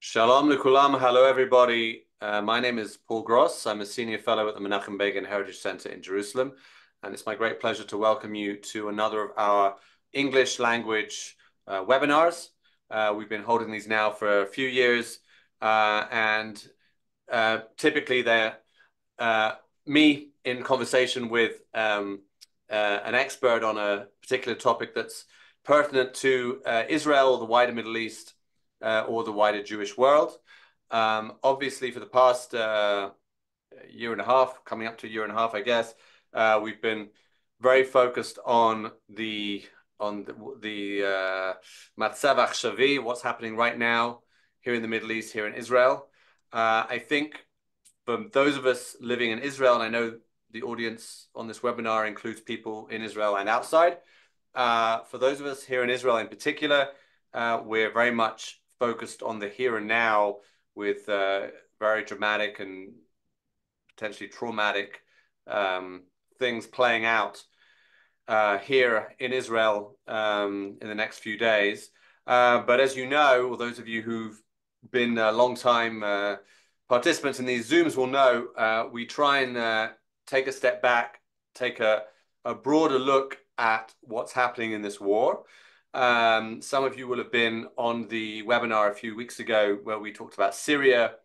Shalom lekulam. Hello, everybody. My name is Paul Gross. I'm a senior fellow at the Menachem Begin Heritage Center in Jerusalem. And it's my great pleasure to welcome you to another of our English language webinars. We've been holding these now for a few years. Typically they're me in conversation with an expert on a particular topic that's pertinent to Israel or the wider Middle East or the wider Jewish world. Obviously, for the past year and a half, coming up to a year and a half, I guess, we've been very focused on the Matzav Achshavi, what's happening right now here in the Middle East, here in Israel. I think for those of us living in Israel, and I know the audience on this webinar includes people in Israel and outside. For those of us here in Israel in particular, we're very much focused on the here and now with very dramatic and potentially traumatic things playing out here in Israel in the next few days. But as you know, or those of you who've been a long time participants in these Zooms will know, we try and take a step back, take a broader look at what's happening in this war. Some of you will have been on the webinar a few weeks ago where we talked about Syria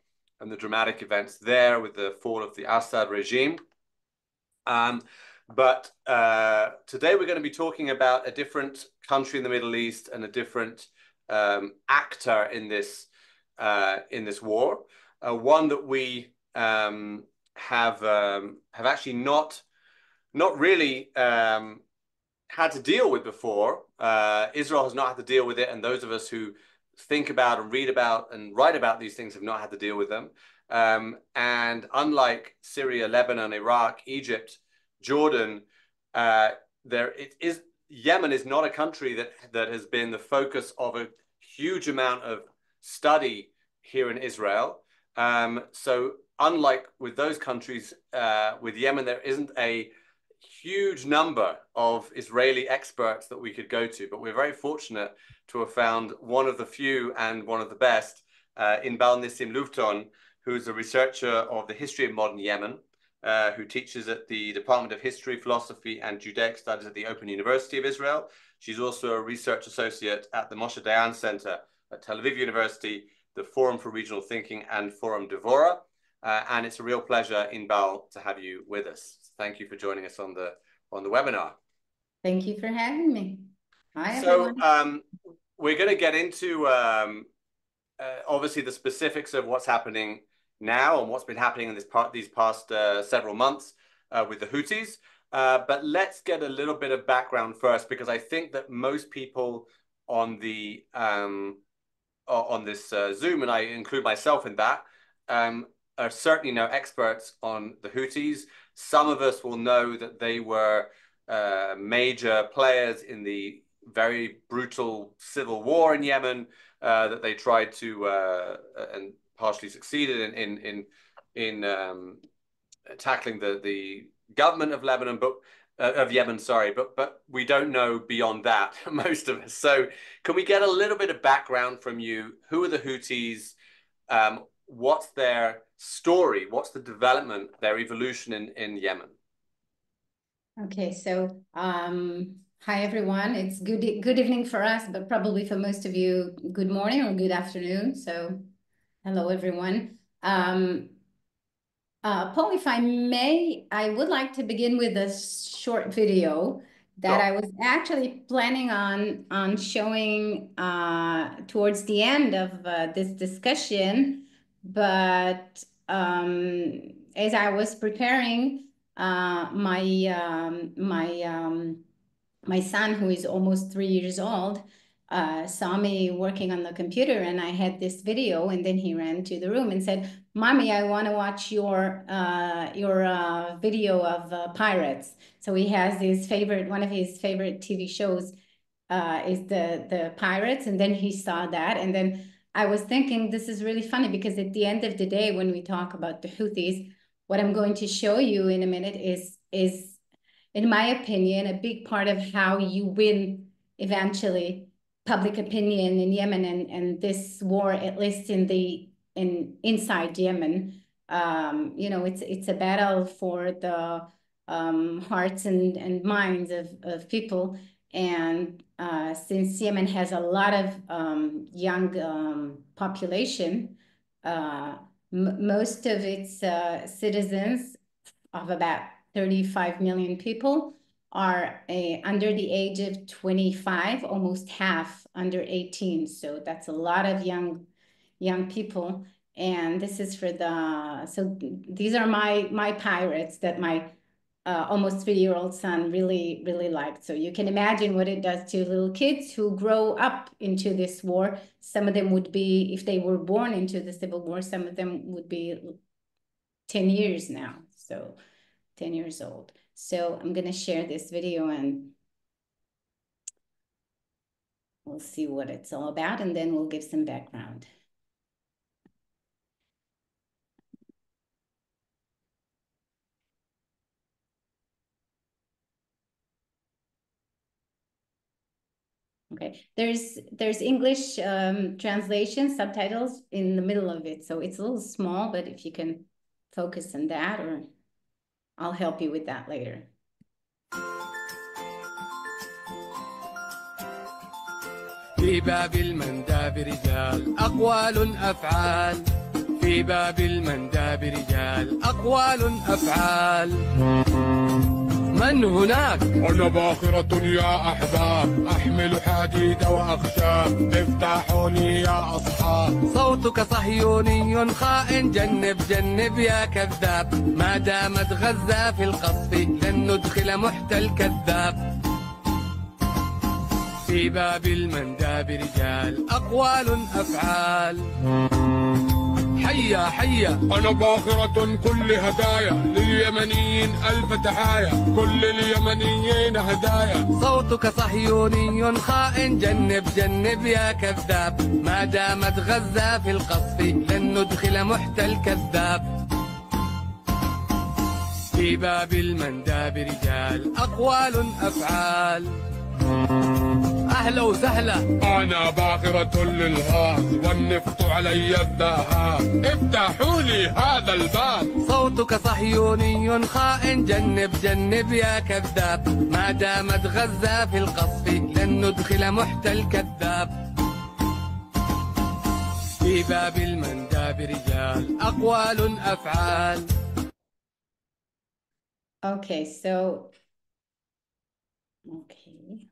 and the dramatic events there with the fall of the Assad regime. But today we're going to be talking about a different country in the Middle East and a different actor in this war. One that we have actually not really had to deal with before. Israel has not had to deal with it, and those of us who think about and read about and write about these things have not had to deal with them. And unlike Syria, Lebanon, Iraq, Egypt, Jordan, Yemen is not a country that has been the focus of a huge amount of study here in Israel. So unlike with those countries, with Yemen, there isn't a huge number of Israeli experts that we could go to, but we're very fortunate to have found one of the few and one of the best, Inbal Nissim-Louvton, who's a researcher of the history of modern Yemen, who teaches at the Department of History, Philosophy, and Judaic Studies at the Open University of Israel. She's also a research associate at the Moshe Dayan Center at Tel Aviv University, the Forum for Regional Thinking, and Forum Dvorah. And it's a real pleasure, Inbal, to have you with us. Thank you for joining us on the webinar. Thank you for having me. Hi, everyone. So we're going to get into obviously the specifics of what's happening now and what's been happening in these past several months with the Houthis. But let's get a little bit of background first, because I think that most people on the on this Zoom, and I include myself in that, are certainly no experts on the Houthis. Some of us will know that they were major players in the very brutal civil war in Yemen, that they tried to and partially succeeded in tackling the government of Lebanon, but of Yemen, sorry, but we don't know beyond that, most of us. So can we get a little bit of background from you? Who are the Houthis? What's their story? What's the development, their evolution in Yemen? Okay, so hi everyone. It's good evening for us, but probably for most of you, good morning or good afternoon. So hello everyone. Paul, if I may, I would like to begin with a short video that I was actually planning on showing towards the end of this discussion, but as I was preparing, my son, who is almost 3 years old, saw me working on the computer, and I had this video, and then he ran to the room and said, "Mommy, I want to watch your video of pirates." So he has one of his favorite TV shows is the pirates, and then he saw that, and then I was thinking, this is really funny, because at the end of the day, when we talk about the Houthis, what I'm going to show you in a minute is in my opinion, a big part of how you win eventually public opinion in Yemen and this war, at least inside Yemen. It's a battle for the hearts and minds of people. And since Yemen has a lot of young population, most of its citizens, of about 35 million people, are under the age of 25, almost half under 18. So that's a lot of young people. And this is so these are my pirates that my almost 3-year-old son really, really liked. So you can imagine what it does to little kids who grow up into this war. Some of them would be, if they were born into the civil war, some of them would be 10 years now. So 10 years old. So I'm going to share this video and we'll see what it's all about, and then we'll give some background. Okay, there's English translation subtitles in the middle of it, so it's a little small, but if you can focus on that, or I'll help you with that later. في باب المنداب رجال أقوال أفعال في باب المنداب رجال أقوال أفعال من هناك؟ أنا باخرة يا أحباب أحمل حديد وأخشاب افتحوني يا أصحاب صوتك صهيوني خائن جنب جنب يا كذاب ما دامت غزة في القصف لن ندخل محتل كذاب في باب المنداب رجال أقوال أفعال حيا حيا أنا باخرة كل هدايا لليمنيين ألف تحايا كل اليمنيين هدايا صوتك صهيوني خائن جنب جنب يا كذاب ما دامت غزة في القصف لن ندخل محتل كذاب في باب المنداب رجال أقوال أفعال أهلا وسهلا أنا باخرة للهاس والنفط علي الذهاب افتحوا لي هذا الباب صوتك صهيوني خائن جنب جنب يا كذاب ما دامت غزة في القصف لن ندخل محتل كذاب في باب المنداب رجال أقوال أفعال. Okay, so okay.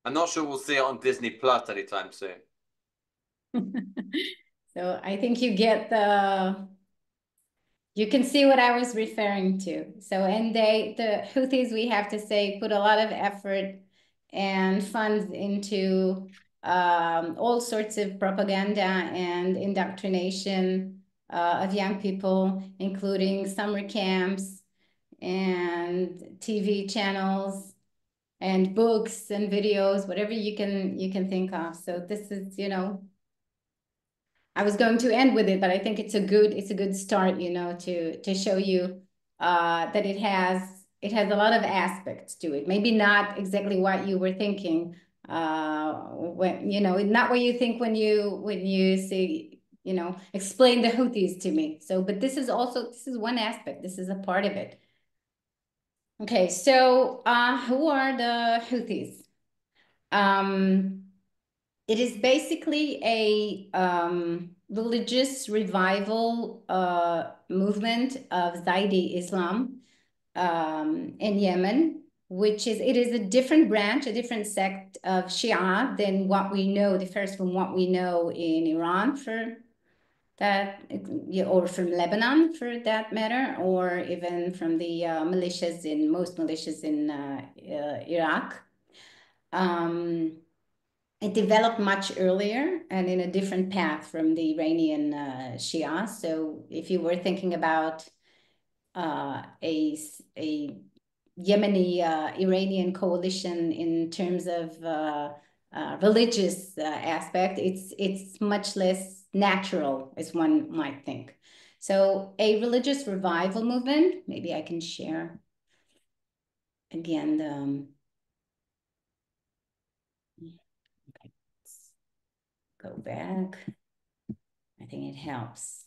I'm not sure we'll see it on Disney Plus anytime soon. So I think you can see what I was referring to. So, and the Houthis, we have to say, put a lot of effort and funds into all sorts of propaganda and indoctrination of young people, including summer camps and TV channels and books and videos, whatever you can think of. So this is, I was going to end with it, but I think it's a good start, to show you that it has a lot of aspects to it. Maybe not exactly what you were thinking, when not what you think when you see, explain the Houthis to me. So, but this is one aspect. This is a part of it. Okay, so who are the Houthis? It is basically a religious revival movement of Zaidi Islam in Yemen, it is a different branch, a different sect of Shia than what we know, differs from what we know in Iran for that, or from Lebanon for that matter, or even from the most militias in Iraq. It developed much earlier and in a different path from the Iranian Shia. So if you were thinking about a Yemeni Iranian coalition in terms of religious aspect, it's much less natural as one might think. So a religious revival movement, maybe I can share. again, okay, let's go back. I think it helps.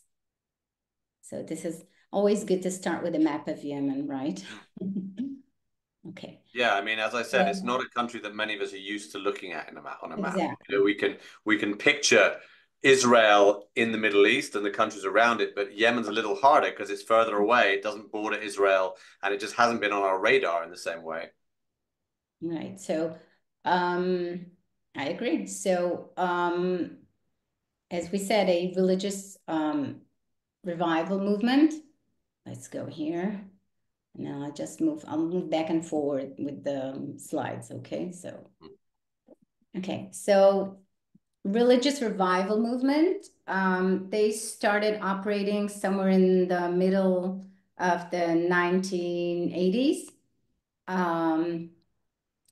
So this is always good to start with a map of Yemen, right? Okay. Yeah, I mean, as I said, it's not a country that many of us are used to looking at on a map. Exactly. You know, we can picture Israel in the Middle East and the countries around it, but Yemen's a little harder because it's further away. It doesn't border Israel, and it just hasn't been on our radar in the same way. Right. So I agree. So as we said, a religious revival movement. Let's go here. Now I'll move back and forward with the slides. Okay. So religious revival movement. They started operating somewhere in the middle of the 1980s. And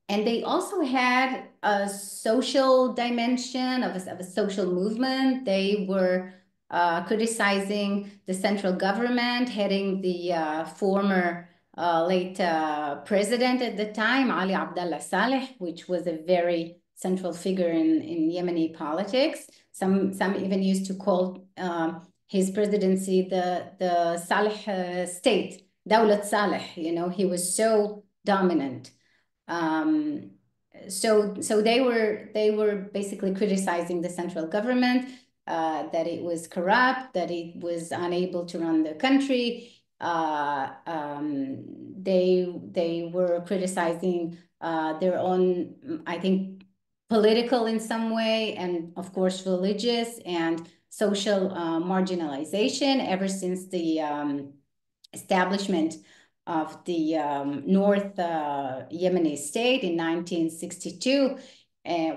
they also had a social dimension of a social movement. They were criticizing the central government, heading the former late president at the time, Ali Abdullah Saleh, which was a very central figure in Yemeni politics. Some even used to call his presidency the Saleh state, Dawlat Saleh. You know, he was so dominant. So they were basically criticizing the central government, that it was corrupt, that it was unable to run the country. They were criticizing their own, I think, political in some way, and of course religious and social marginalization ever since the establishment of the North Yemeni state in 1962,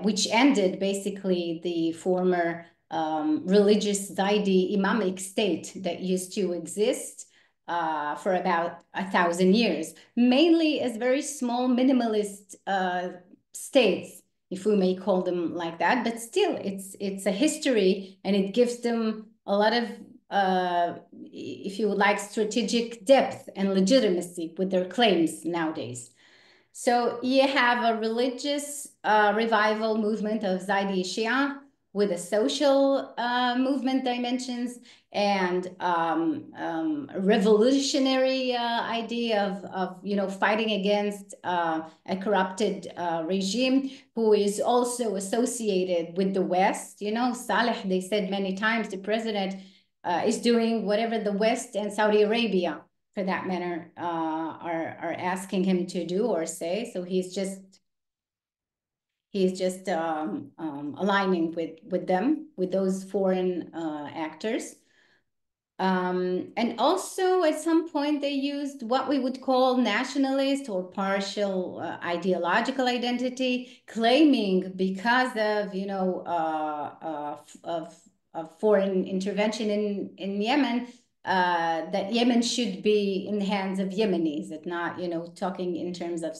which ended basically the former religious Zaidi imamic state that used to exist for about 1,000 years, mainly as very small minimalist states, if we may call them like that. But still, it's a history, and it gives them a lot of if you would like, strategic depth and legitimacy with their claims nowadays. So you have a religious revival movement of Zaidi Shia with a social movement dimensions and revolutionary idea of fighting against a corrupted regime who is also associated with the West. You know, Saleh, they said many times, the president is doing whatever the West and Saudi Arabia, for that matter, are asking him to do or say. So he's just aligning with them, with those foreign actors. And also at some point they used what we would call nationalist or partial ideological identity, claiming because of of foreign intervention in Yemen, that Yemen should be in the hands of Yemenis, that not, talking in terms of,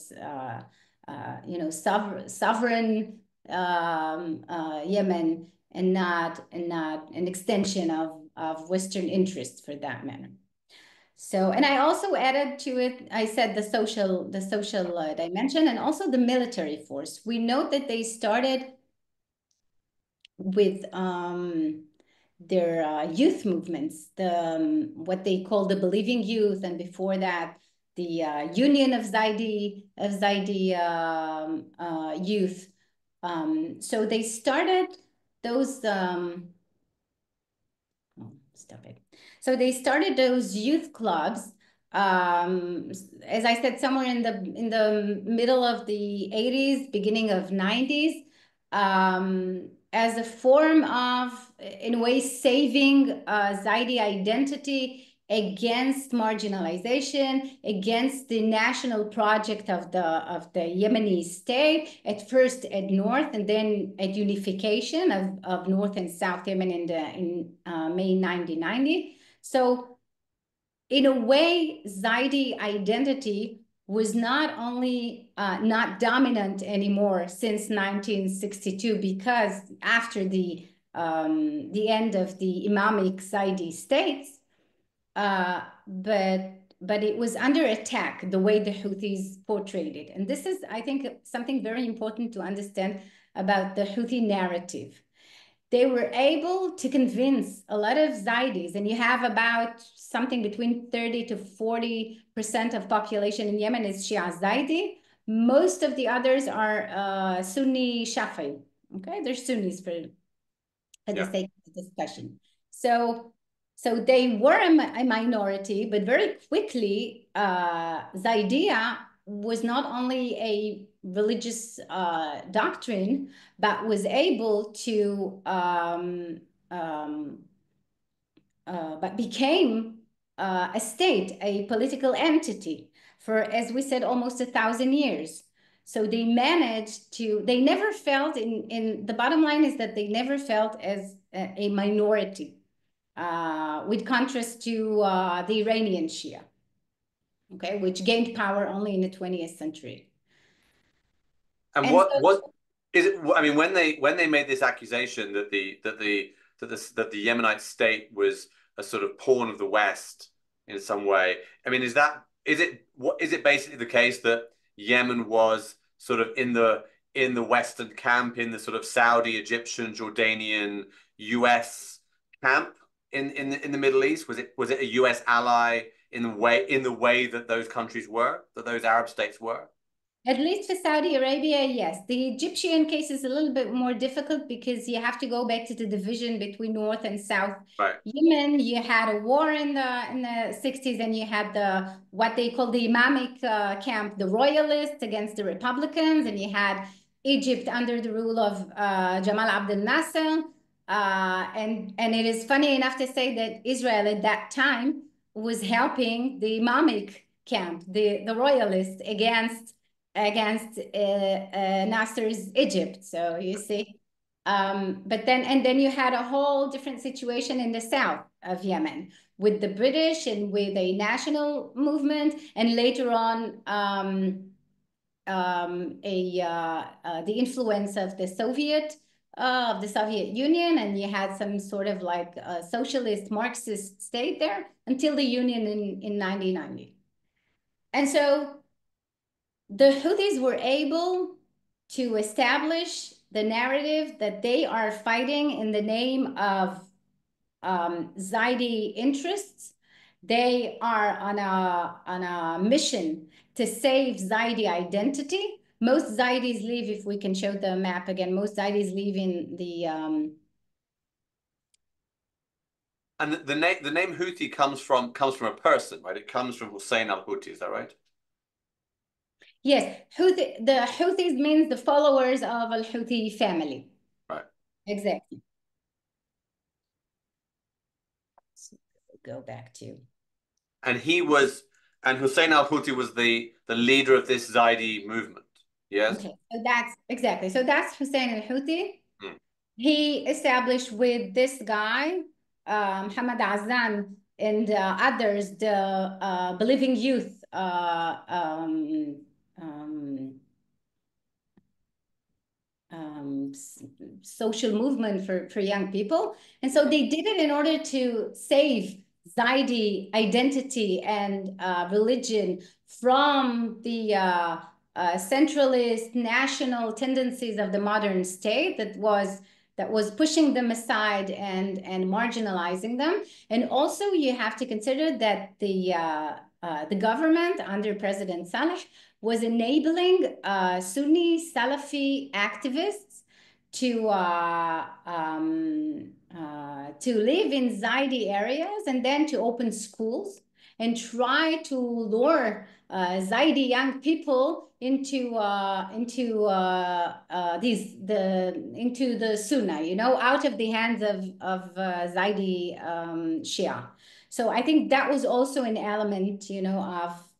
sovereign Yemen, and not an extension of Western interests for that matter. So, and I also added to it, I said the social dimension, and also the military force. We note that they started with their youth movements, what they call the Believing Youth, and before that, the Union of Zaidi Youth. So they started those. Stop it. So they started those youth clubs. As I said, somewhere in the middle of the 80s, beginning of 90s. As a form of, in a way, saving Zaidi identity against marginalization, against the national project of the Yemeni state, at first at North and then at unification of North and South Yemen in May 1990. So in a way, Zaidi identity was not only not dominant anymore since 1962, because after the end of the Imamic Zaidi states, but but it was under attack the way the Houthis portrayed it. And this is, I think, something very important to understand about the Houthi narrative. They were able to convince a lot of Zaydis, and you have about something between 30 to 40% of population in Yemen is Shia Zaydi. Most of the others are Sunni Shafi'i. Okay, they're Sunnis for the sake of the discussion. So they were a minority, but very quickly, Zaydiya was not only a religious doctrine, but was able to, but became a state, a political entity for, as we said, almost 1,000 years. So they managed to, they never felt in the bottom line is that they never felt as a minority, with contrast to the Iranian Shia, okay, which gained power only in the 20th century. And what is it? I mean, when they made this accusation that the Yemenite state was a sort of pawn of the West in some way, I mean, is it basically the case that Yemen was sort of in the Western camp, in the sort of Saudi, Egyptian, Jordanian, US camp in the Middle East? Was it a US ally in the way that those countries were, that those Arab states were? At least for Saudi Arabia, yes. The Egyptian case is a little bit more difficult because you have to go back to the division between North and South. Right. Yemen, you had a war in the 60s, and you had what they call the Imamic camp, the royalists against the Republicans, and you had Egypt under the rule of Jamal Abdel Nasser. And it is funny enough to say that Israel at that time was helping the Imamic camp, the royalists against Nasser's Egypt. So you see, but then you had a whole different situation in the south of Yemen with the British and with a national movement, and later on the influence of the Soviet Union, and you had some sort of like a socialist Marxist state there until the Union in 1990. And so the Houthis were able to establish the narrative that they are fighting in the name of Zaydi interests. They are on a mission to save Zaydi identity. Most Zaydis live, if we can show the map again, most Zaydis live in the And the name Houthi comes from a person, right? It comes from Hussein al-Houthi, is that right? Yes, the Houthis means the followers of al-Houthi family. Right. Exactly. So go back to. And Hussein al-Houthi was the leader of this Zaydi movement. Yes. Okay, so that's exactly. So that's Hussein al-Houthi. Hmm. He established with this guy, Muhammad Azan, and others, the Believing Youth social movement for young people. And so they did it in order to save Zaydi identity and religion from the centralist national tendencies of the modern state that was pushing them aside and marginalizing them. And also you have to consider that the government under President Saleh was enabling Sunni Salafi activists to live in Zaydi areas and then to open schools and try to lure Zaydi young people into the Sunnah, you know, out of the hands of Zaydi Shia. So I think that was also an element, you know,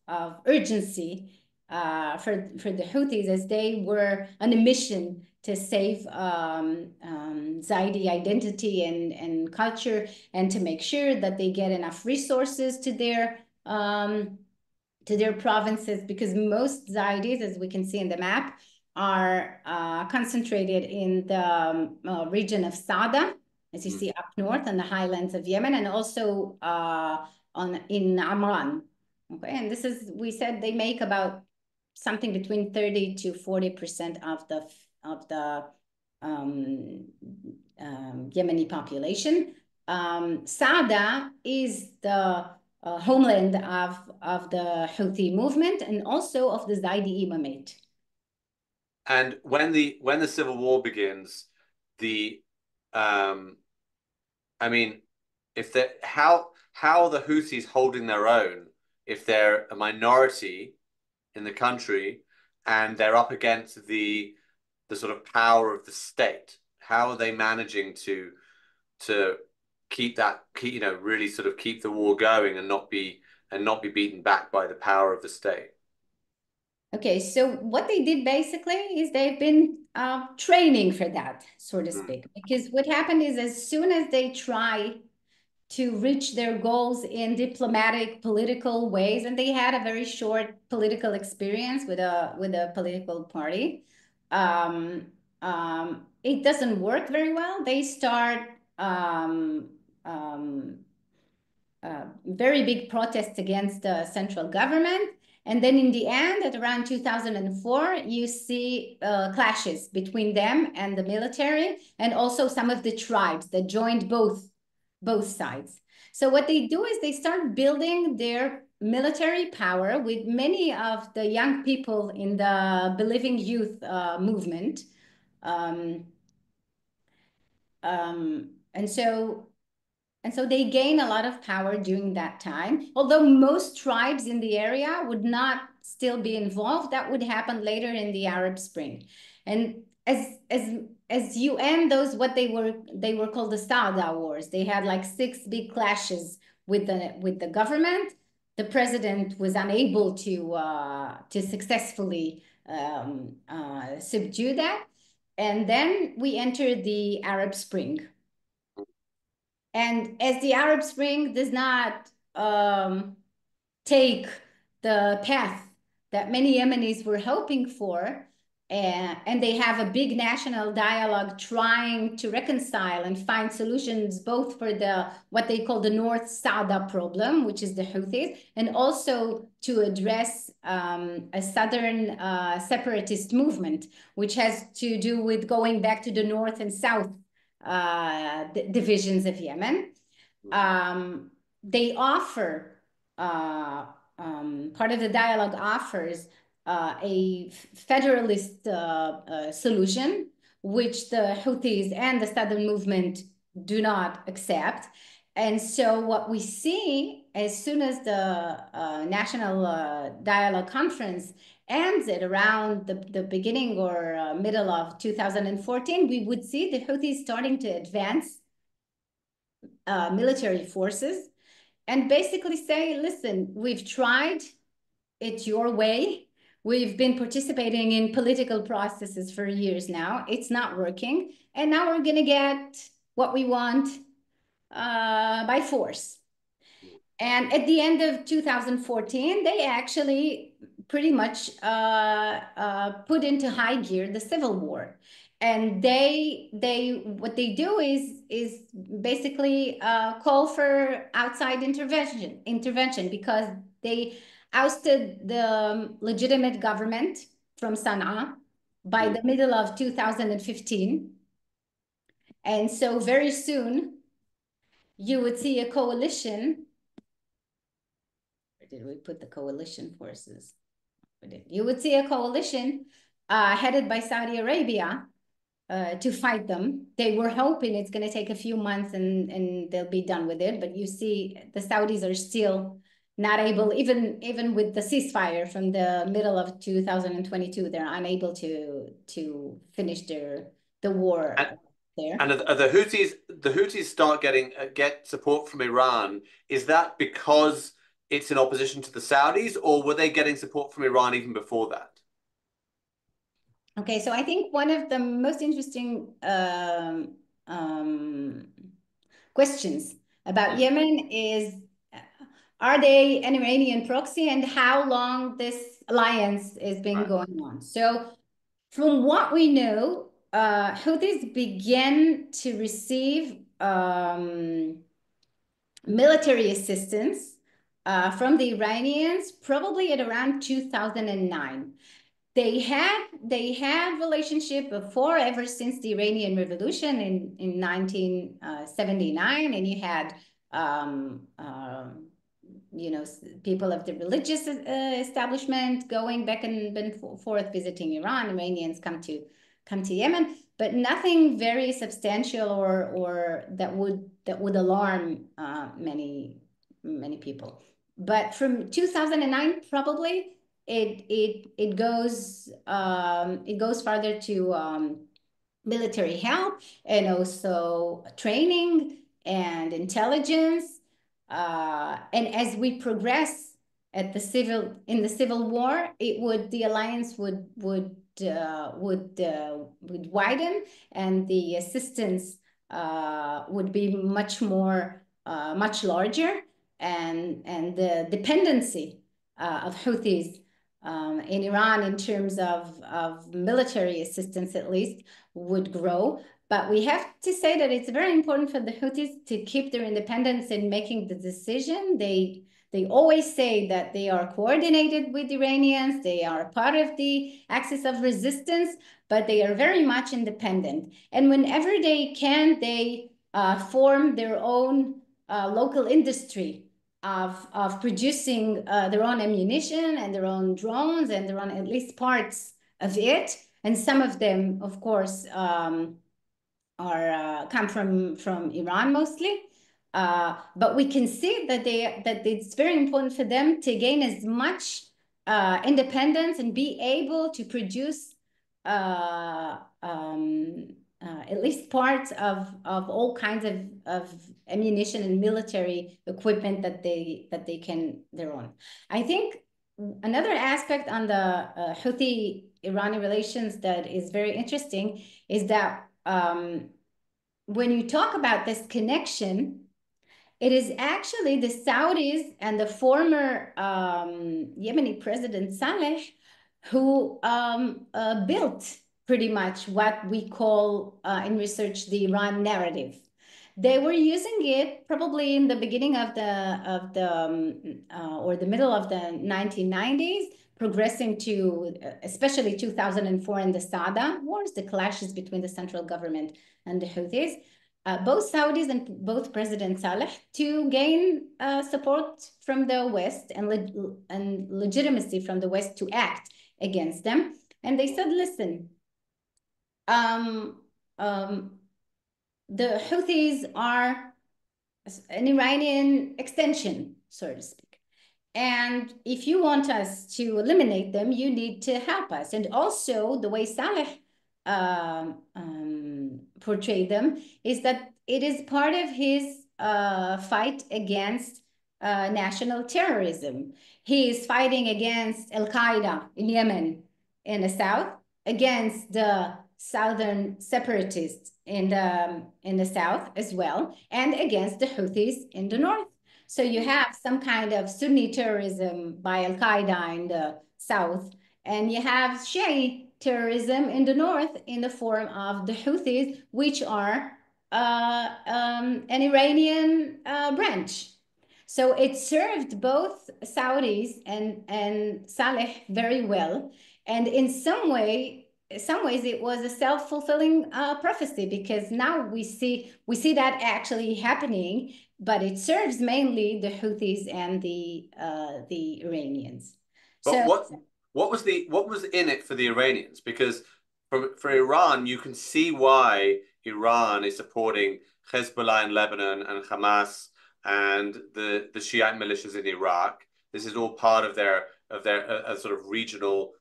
of urgency for the Houthis as they were on a mission to save Zaydi identity and culture, and to make sure that they get enough resources to their provinces, because most Zaydis, as we can see in the map, are concentrated in the region of Sada, as you see up north on the highlands of Yemen, and also in Amran. Okay, and this is, we said they make about something between 30 to 40% of the Yemeni population. Saada is the homeland of the Houthi movement and also of the Zaidi imamate. And when the civil war begins, I mean, if they how are the Houthis holding their own if they're a minority in the country and they're up against the sort of power of the state? How are they managing to really sort of keep the war going and not be beaten back by the power of the state? Okay, so what they did basically is they've been training for that, so to speak, because what happened is as soon as they try to reach their goals in diplomatic, political ways, and they had a very short political experience with a political party, it doesn't work very well. They start very big protests against the central government. And then in the end, at around 2004, you see clashes between them and the military, and also some of the tribes that joined both sides. So what they do is they start building their military power with many of the young people in the Believing Youth movement. And so they gain a lot of power during that time. Although most tribes in the area would not still be involved, that would happen later in the Arab Spring. And as you end those, what they were called the Saada Wars. They had like 6 big clashes with the government. The president was unable to successfully subdue that. And then we entered the Arab Spring. And as the Arab Spring does not take the path that many Yemenis were hoping for, and they have a big national dialogue trying to reconcile and find solutions both for what they call the North Saada problem, which is the Houthis, and also to address a southern separatist movement, which has to do with going back to the north and south divisions of Yemen. They offer, part of the dialogue offers a federalist solution, which the Houthis and the southern movement do not accept. And so what we see as soon as the National Dialogue Conference ends at around the beginning or middle of 2014, we would see the Houthis starting to advance military forces and basically say, listen, we've tried, it's your way. We've been participating in political processes for years now. It's not working. And now we're going to get what we want by force. And at the end of 2014, they actually pretty much put into high gear the civil war. And what they do is basically call for outside intervention because they ousted the legitimate government from Sana'a by the middle of 2015. And so very soon you would see a coalition. Where did we put the coalition forces? You would see a coalition headed by Saudi Arabia to fight them. They were hoping it's going to take a few months and they'll be done with it. But you see, the Saudis are still not able, even with the ceasefire from the middle of 2022, they're unable to finish the war there. And are the Houthis start get support from Iran? Is that because it's in opposition to the Saudis, or were they getting support from Iran even before that? Okay, so I think one of the most interesting questions about Yemen is, are they an Iranian proxy, and how long this alliance has been going on? So from what we know, Houthis began to receive military assistance from the Iranians, probably at around 2009. They had relationship before, ever since the Iranian Revolution in 1979, and you had people of the religious establishment going back and forth visiting Iran. Iranians come to Yemen, but nothing very substantial or that would alarm many people. But from 2009, probably it goes farther to military help and also training and intelligence. And as we progress in the civil war, the alliance would widen, and the assistance would be much larger, and the dependency of Houthis in Iran in terms of military assistance at least would grow. But we have to say that it's very important for the Houthis to keep their independence in making the decision. They always say that they are coordinated with Iranians, they are part of the axis of resistance, but they are very much independent. And whenever they can, they form their own local industry of producing their own ammunition and their own drones and their own, at least parts of it. And some of them, of course, come from Iran mostly. But we can see that it's very important for them to gain as much independence and be able to produce at least parts of all kinds of ammunition and military equipment that they can their own. I think another aspect on the Houthi-Irani relations that is very interesting is that when you talk about this connection, it is actually the Saudis and the former Yemeni President Saleh who built pretty much what we call in research the Iran narrative. They were using it probably in the beginning of or the middle of the 1990s, progressing to especially 2004 in the Sada wars, the clashes between the central government and the Houthis. Both Saudis and both President Saleh to gain support from the West and legitimacy from the West to act against them. And they said, listen, the Houthis are an Iranian extension, so to speak. And if you want us to eliminate them, you need to help us. And also the way Saleh portray them is that it is part of his fight against national terrorism. He is fighting against Al-Qaeda in Yemen in the south, against the southern separatists in the south as well, and against the Houthis in the north. So you have some kind of Sunni terrorism by Al-Qaeda in the south, and you have Shia terrorism in the north in the form of the Houthis, which are an Iranian branch. So it served both Saudis and Saleh very well. And in some ways, it was a self-fulfilling prophecy, because now we see that actually happening, but it serves mainly the Houthis and the Iranians. But what was in it for the Iranians? Because for Iran, you can see why Iran is supporting Hezbollah in Lebanon and Hamas and the Shiite militias in Iraq. This is all part of their sort of regional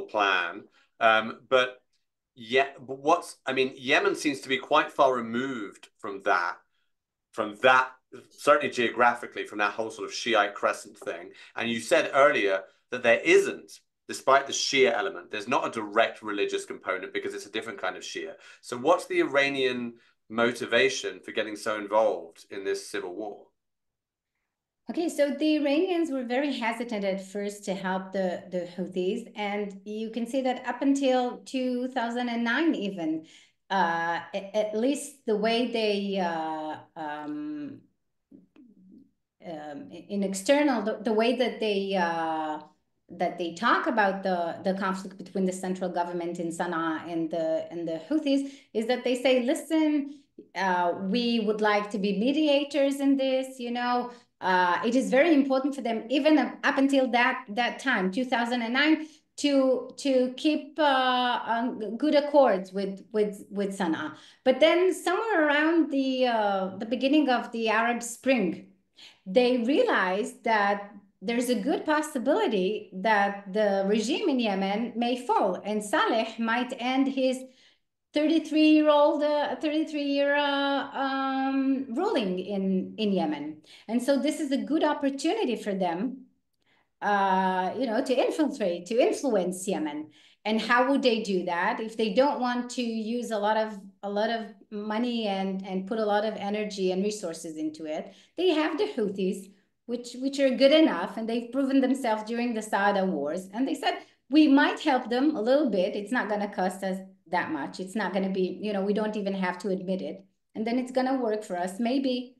plan. But Yemen seems to be quite far removed from that, certainly geographically, from that whole sort of Shiite crescent thing. And you said earlier that there isn't, despite the Shia element, there's not a direct religious component because it's a different kind of Shia. So what's the Iranian motivation for getting so involved in this civil war? Okay, so the Iranians were very hesitant at first to help the Houthis, and you can see that up until 2009 even, at least the way in external, the way that they talk about the conflict between the central government in Sana'a and the Houthis is that they say, listen, we would like to be mediators in this, you know. It is very important for them, even up until that time, 2009, to keep good accords with Sana'a. But then somewhere around the beginning of the Arab Spring, they realized that there's a good possibility that the regime in Yemen may fall and Saleh might end his 33-year ruling in Yemen. And so this is a good opportunity for them, you know, to influence Yemen. And how would they do that if they don't want to use a lot of money and put a lot of energy and resources into it? They have the Houthis, which are good enough, and they've proven themselves during the Saada wars. And they said, we might help them a little bit. It's not going to cost us that much. It's not going to be, you know, we don't even have to admit it. And then it's going to work for us. Maybe,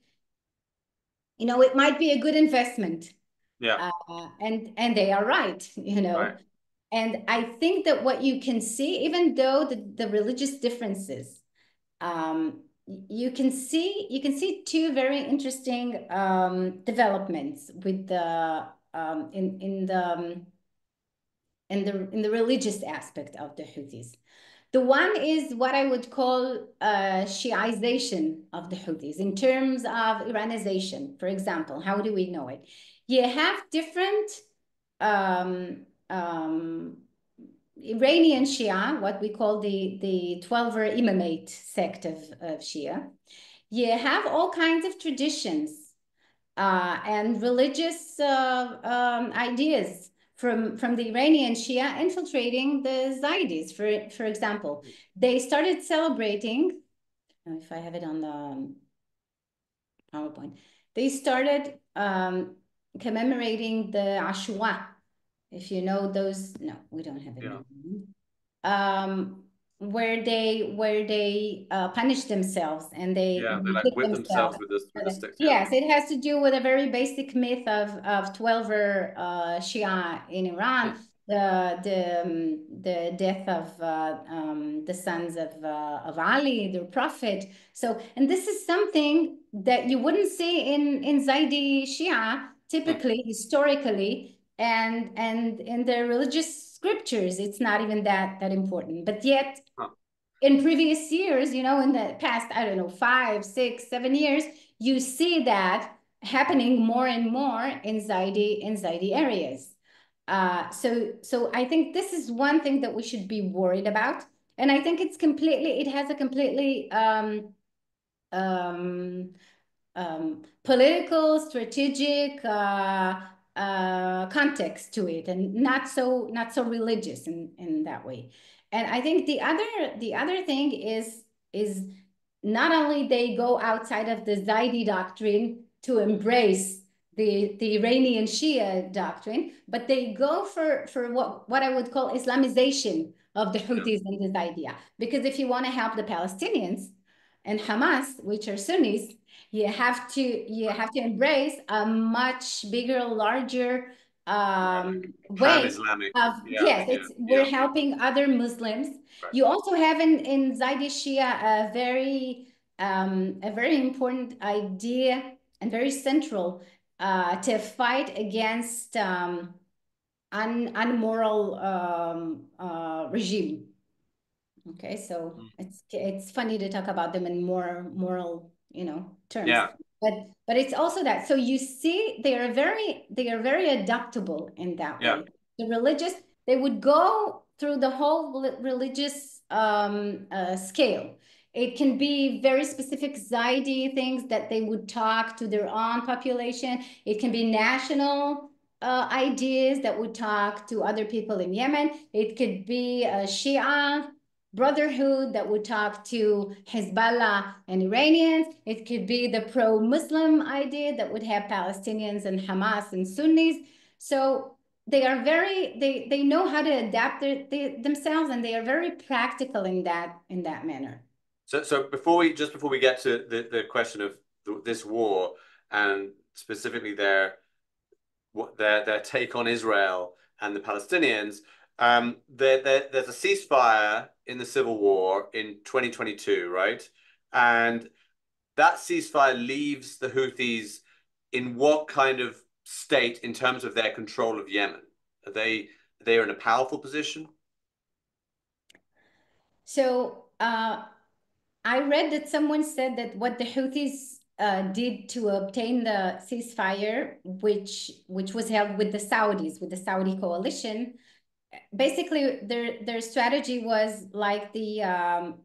you know, it might be a good investment. Yeah. And they are right, you know. Right. And I think that what you can see, even though the religious differences, you can see two very interesting developments with the in the religious aspect of the Houthis. The one is what I would call Shiaization of the Houthis in terms of Iranization. For example, how do we know it? You have different Iranian Shia, what we call the 12er Imamate sect of Shia. You have all kinds of traditions and religious ideas from the Iranian Shia infiltrating the Zaydis. For example, they started celebrating, if I have it on the PowerPoint, they started commemorating the Ashura. If you know those, no, we don't have it. Yeah. Where they punish themselves and they like whip themselves with the sticks. Yes, it has to do with a very basic myth of 12er Shia in Iran, the death of the sons of Ali, the prophet. So, and this is something that you wouldn't see in Zaydi Shia typically, historically, and in the religious scriptures, it's not even that important. But yet, in previous years, you know, in the past, I don't know, 5, 6, 7 years, you see that happening more and more in Zaydi areas. So I think this is one thing that we should be worried about. And I think it has a completely political, strategic context to it, and not so religious in that way. And I think the other thing is not only they go outside of the Zaydi doctrine to embrace the Iranian Shia doctrine, but they go for what I would call Islamization of the Houthis and this idea. Because if you want to help the Palestinians and Hamas, which are Sunnis, you have to embrace a much bigger, larger way of we're helping other Muslims. Right. You also have in Zaydi Shia a very important idea and very central to fight against unmoral regime. Okay, so it's funny to talk about them in more moral, you know, terms. Yeah. But it's also that. So you see, they are very adaptable in that way. The religious, they would go through the whole religious scale. It can be very specific Zaydi things that they would talk to their own population. It can be national ideas that would talk to other people in Yemen. It could be a Shia brotherhood that would talk to Hezbollah and Iranians. It could be the pro-Muslim idea that would have Palestinians and Hamas and Sunnis. So they are they know how to adapt themselves, and they are very practical in that manner. So before we get to the question of this war and specifically their take on Israel and the Palestinians. There's a ceasefire in the civil war in 2022, right? And that ceasefire leaves the Houthis in what kind of state in terms of their control of Yemen? Are they are in a powerful position? So I read that someone said that what the Houthis did to obtain the ceasefire, which was held with the Saudis, with the Saudi coalition, basically their strategy was like the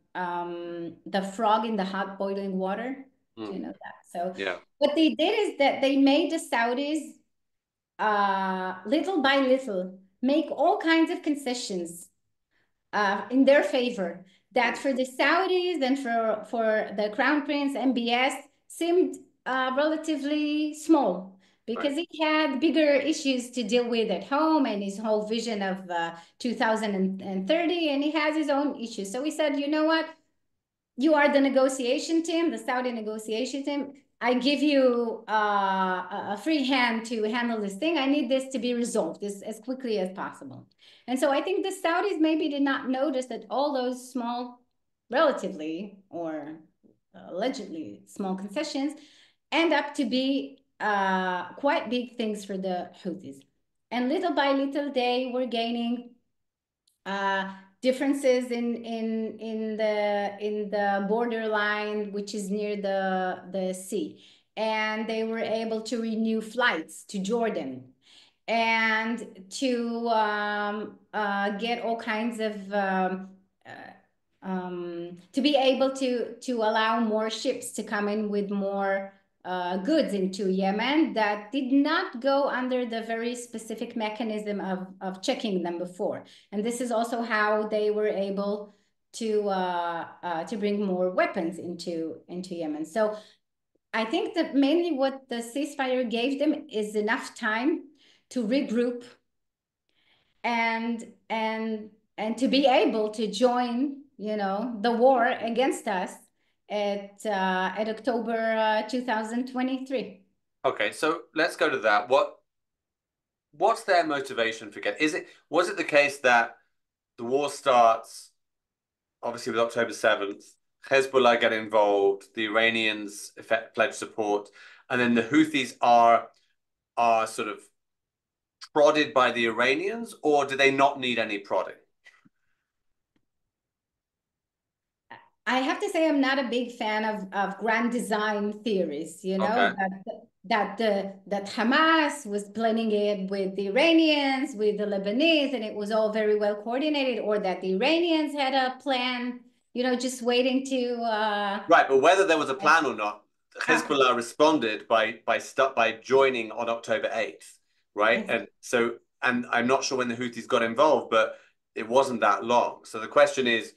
frog in the hot boiling water. Do you know that? So yeah, what they did is that they made the Saudis little by little make all kinds of concessions in their favor, that for the Saudis and for the Crown Prince MBS seemed relatively small, because he had bigger issues to deal with at home and his whole vision of 2030, and he has his own issues. So he said, you know what? You are the negotiation team, the Saudi negotiation team. I give you a free hand to handle this thing. I need this to be resolved as quickly as possible. And so I think the Saudis maybe did not notice that all those small, relatively or allegedly small concessions end up to be quite big things for the Houthis. And little by little, they were gaining differences in the borderline, which is near the sea, and they were able to renew flights to Jordan and to get all kinds of to be able to allow more ships to come in with more goods into Yemen that did not go under the very specific mechanism of checking them before. And this is also how they were able to bring more weapons into Yemen. So I think that mainly what the ceasefire gave them is enough time to regroup and to be able to join, you know, the war against us at October 2023. Okay, so let's go to that. What's their motivation for was it the case that the war starts obviously with October 7th, Hezbollah get involved, the Iranians pledge support, and then the Houthis are sort of prodded by the Iranians, or do they not need any prodding? I have to say I'm not a big fan of grand design theories, you know, that Hamas was planning it with the Iranians, with the Lebanese, and it was all very well coordinated, or that the Iranians had a plan, you know, just waiting to right, but whether there was a plan or not, Hezbollah responded by joining on October 8th, right? And so, and I'm not sure when the Houthis got involved, but it wasn't that long. So the question is,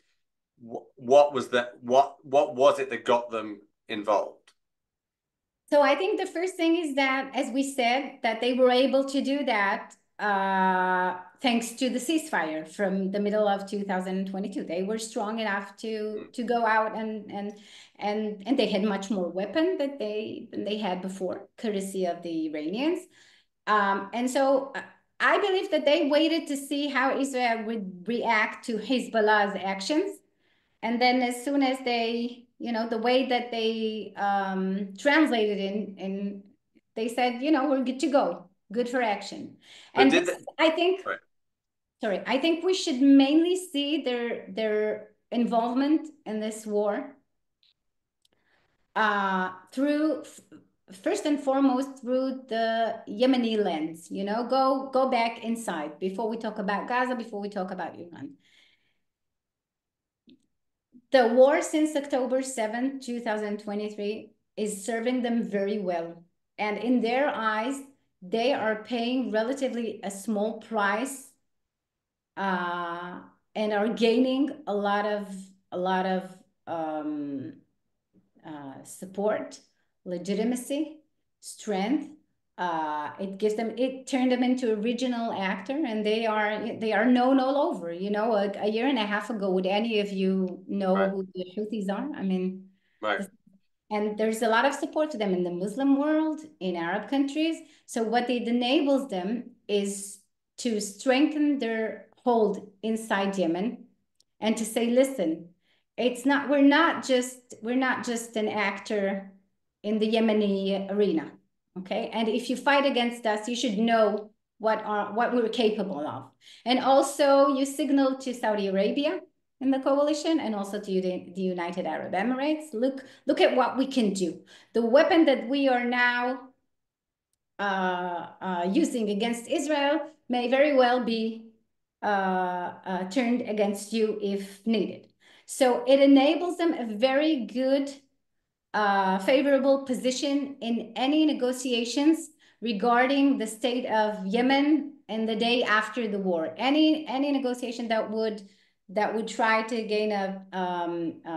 what was it that got them involved? So I think the first thing is that, as we said, that they were able to do that thanks to the ceasefire from the middle of 2022. They were strong enough to go out and they had much more weapon than they had before, courtesy of the Iranians. And so I believe that they waited to see how Israel would react to Hezbollah's actions. And then as soon as they, you know, the way that they translated in, they said, you know, we're good to go, good for action. And I think, sorry, I think we should mainly see their involvement in this war through, first and foremost, through the Yemeni lens, you know, go back inside before we talk about Gaza, before we talk about Iran. The war since October 7th, 2023 is serving them very well. And in their eyes, they are paying relatively a small price and are gaining a lot of support, legitimacy, strength. It turned them into a regional actor, and they are known all over. You know, a year and a half ago, would any of you know who the Houthis are? I mean, And there's a lot of support to them in the Muslim world, in Arab countries. So what it enables them is to strengthen their hold inside Yemen and to say, listen, we're not just an actor in the Yemeni arena, okay? And if you fight against us, you should know what we're capable of. And also you signal to Saudi Arabia in the coalition and also to the United Arab Emirates. Look at what we can do. The weapon that we are now using against Israel may very well be turned against you if needed. So it enables them a very good, favorable position in any negotiations regarding the state of Yemen in the day after the war. Any negotiation that would try to gain a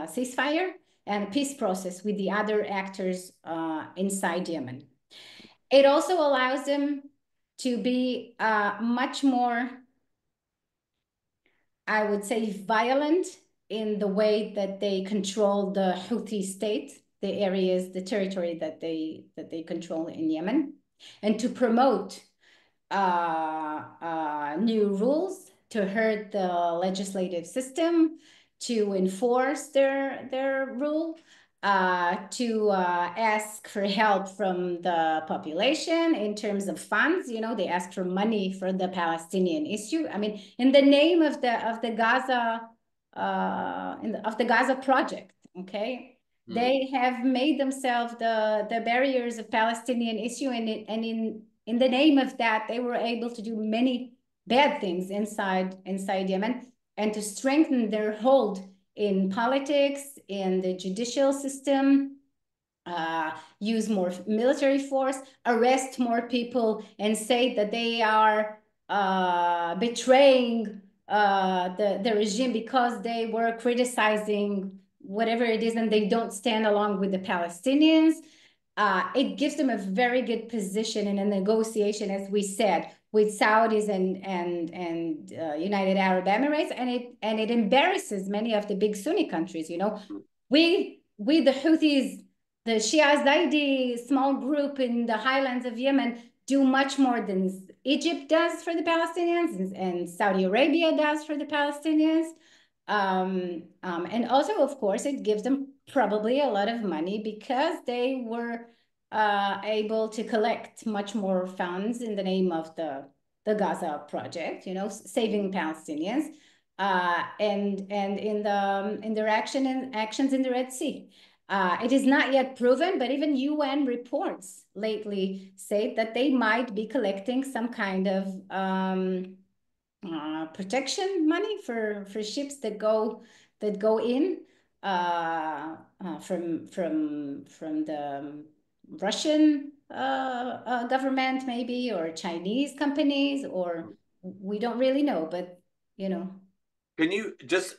ceasefire and a peace process with the other actors inside Yemen. It also allows them to be much more, I would say, violent in the way that they control the Houthi state, the areas, the territory that they control in Yemen, and to promote new rules to hurt the legislative system, to enforce their rule, to ask for help from the population in terms of funds. You know, they ask for money for the Palestinian issue. I mean, in the name of the Gaza of the Gaza project, okay? They have made themselves the barriers of Palestinian issue, and in the name of that, they were able to do many bad things inside Yemen and to strengthen their hold in politics, in the judicial system, use more military force, arrest more people, and say that they are betraying the regime because they were criticizing whatever it is and they don't stand along with the Palestinians. It gives them a very good position in a negotiation, as we said, with Saudis and United Arab Emirates, and it embarrasses many of the big Sunni countries. You know, we the Houthis, the Shia Zaidi small group in the highlands of Yemen do much more than Egypt does for the Palestinians and Saudi Arabia does for the Palestinians. And also, of course, it gives them probably a lot of money because they were able to collect much more funds in the name of the Gaza project, you know, saving Palestinians, and in their actions in the Red Sea. It is not yet proven, but even UN reports lately say that they might be collecting some kind of protection money for ships that go in from the Russian government maybe, or Chinese companies, or we don't really know, but you know. Can you just,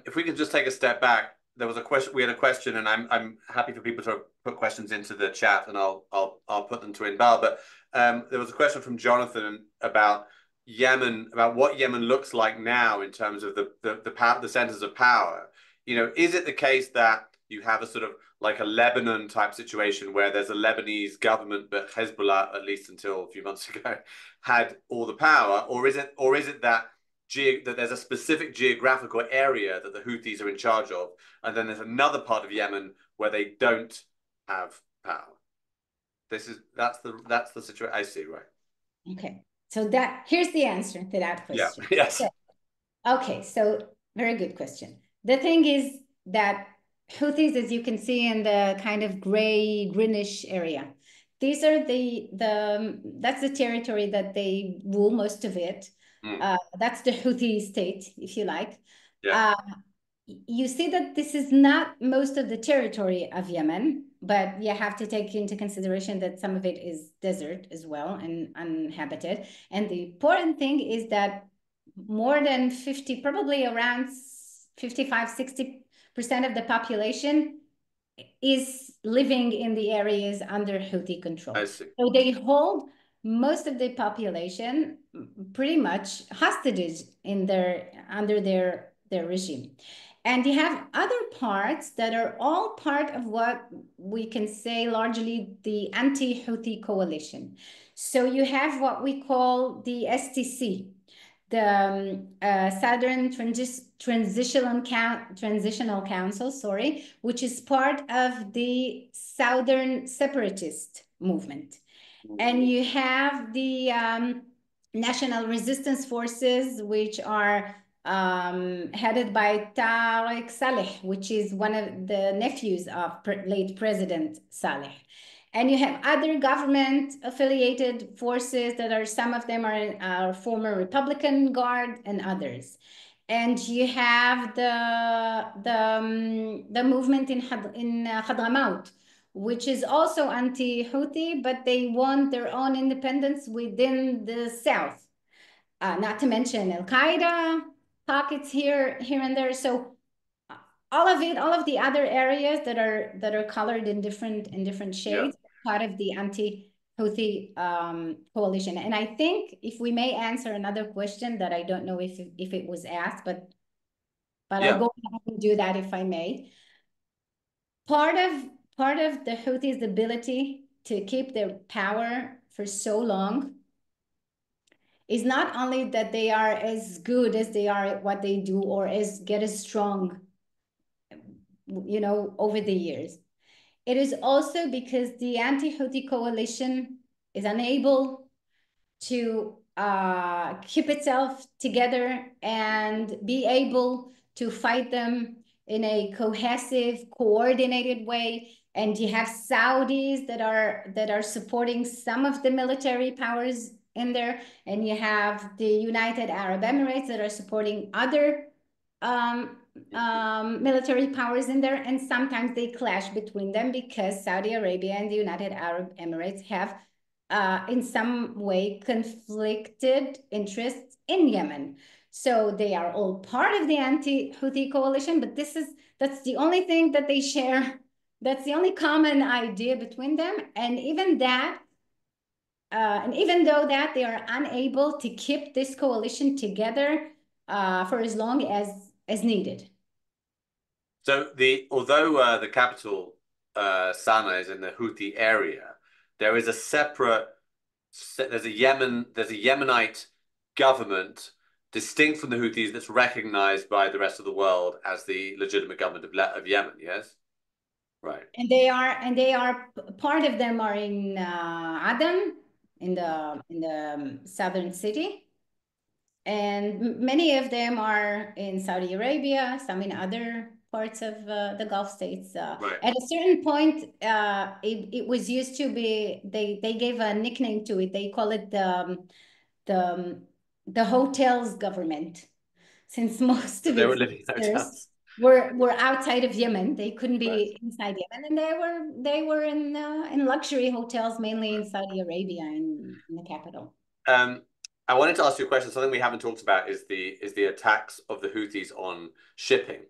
if we could just take a step back? There was a question. We had a question, and I'm happy for people to put questions into the chat, and I'll put them to Inbal. But there was a question from Jonathan about Yemen, about what Yemen looks like now in terms of the centers of power. You know, is it the case that you have a sort of like a Lebanon type situation where there's a Lebanese government, but Hezbollah, at least until a few months ago, had all the power, or is it that there's a specific geographical area that the Houthis are in charge of, and then there's another part of Yemen where they don't have power? That's the situation I see, right? Okay, so here's the answer to that question. Yeah. Yes. Okay, so very good question. The thing is that Houthis, as you can see in the kind of greenish area, these are that's the territory that they rule, most of it. That's the Houthi state, if you like. Yeah. You see that this is not most of the territory of Yemen, but you have to take into consideration that some of it is desert as well and uninhabited. And the important thing is that more than 50, probably around 55, 60% of the population is living in the areas under Houthi control. I see. So they hold most of the population pretty much hostages under their their regime. And you have other parts that are all part of what we can say largely the anti-Houthi coalition. So you have what we call the STC, the Southern Transitional Council, sorry, which is part of the Southern Separatist movement. And you have the National Resistance Forces, which are headed by Tariq Saleh, which is one of the nephews of late President Saleh. And you have other government-affiliated forces that are, some of them are former Republican Guard and others. And you have the movement in Hadramaut, which is also anti-Houthi, but they want their own independence within the south. Not to mention Al-Qaeda pockets here and there. So all of the other areas that are colored in different shades, part of the anti-Houthi coalition. And I think if we may answer another question that I don't know if it was asked, but I'll go ahead and do that if I may. Part of the Houthis' ability to keep their power for so long is not only that they are as good as they are at what they do or get as strong, you know, over the years. It is also because the anti-Houthi coalition is unable to keep itself together and be able to fight them in a cohesive, coordinated way. And you have Saudis that are supporting some of the military powers in there, and you have the United Arab Emirates that are supporting other military powers in there, and sometimes they clash between them because Saudi Arabia and the United Arab Emirates have in some way conflicted interests in Yemen. So they are all part of the anti-Houthi coalition, but that's the only thing that they share. That's the only common idea between them. And even that, and even though that they are unable to keep this coalition together for as long as needed. So although the capital Sana'a is in the Houthi area, there is a separate. There's a Yemenite government distinct from the Houthis that's recognized by the rest of the world as the legitimate government of Yemen. Yes, right. And they are part of them are in Aden, in the southern city, and many of them are in Saudi Arabia, some in other parts of the Gulf states. Right. At a certain point, it was used to be, they gave a nickname to it. They call it the hotels government, since most of They were living in hotels. Were outside of Yemen. They couldn't be inside Yemen, and they were in luxury hotels, mainly in Saudi Arabia, in the capital. I wanted to ask you a question. Something we haven't talked about is the attacks of the Houthis on shipping.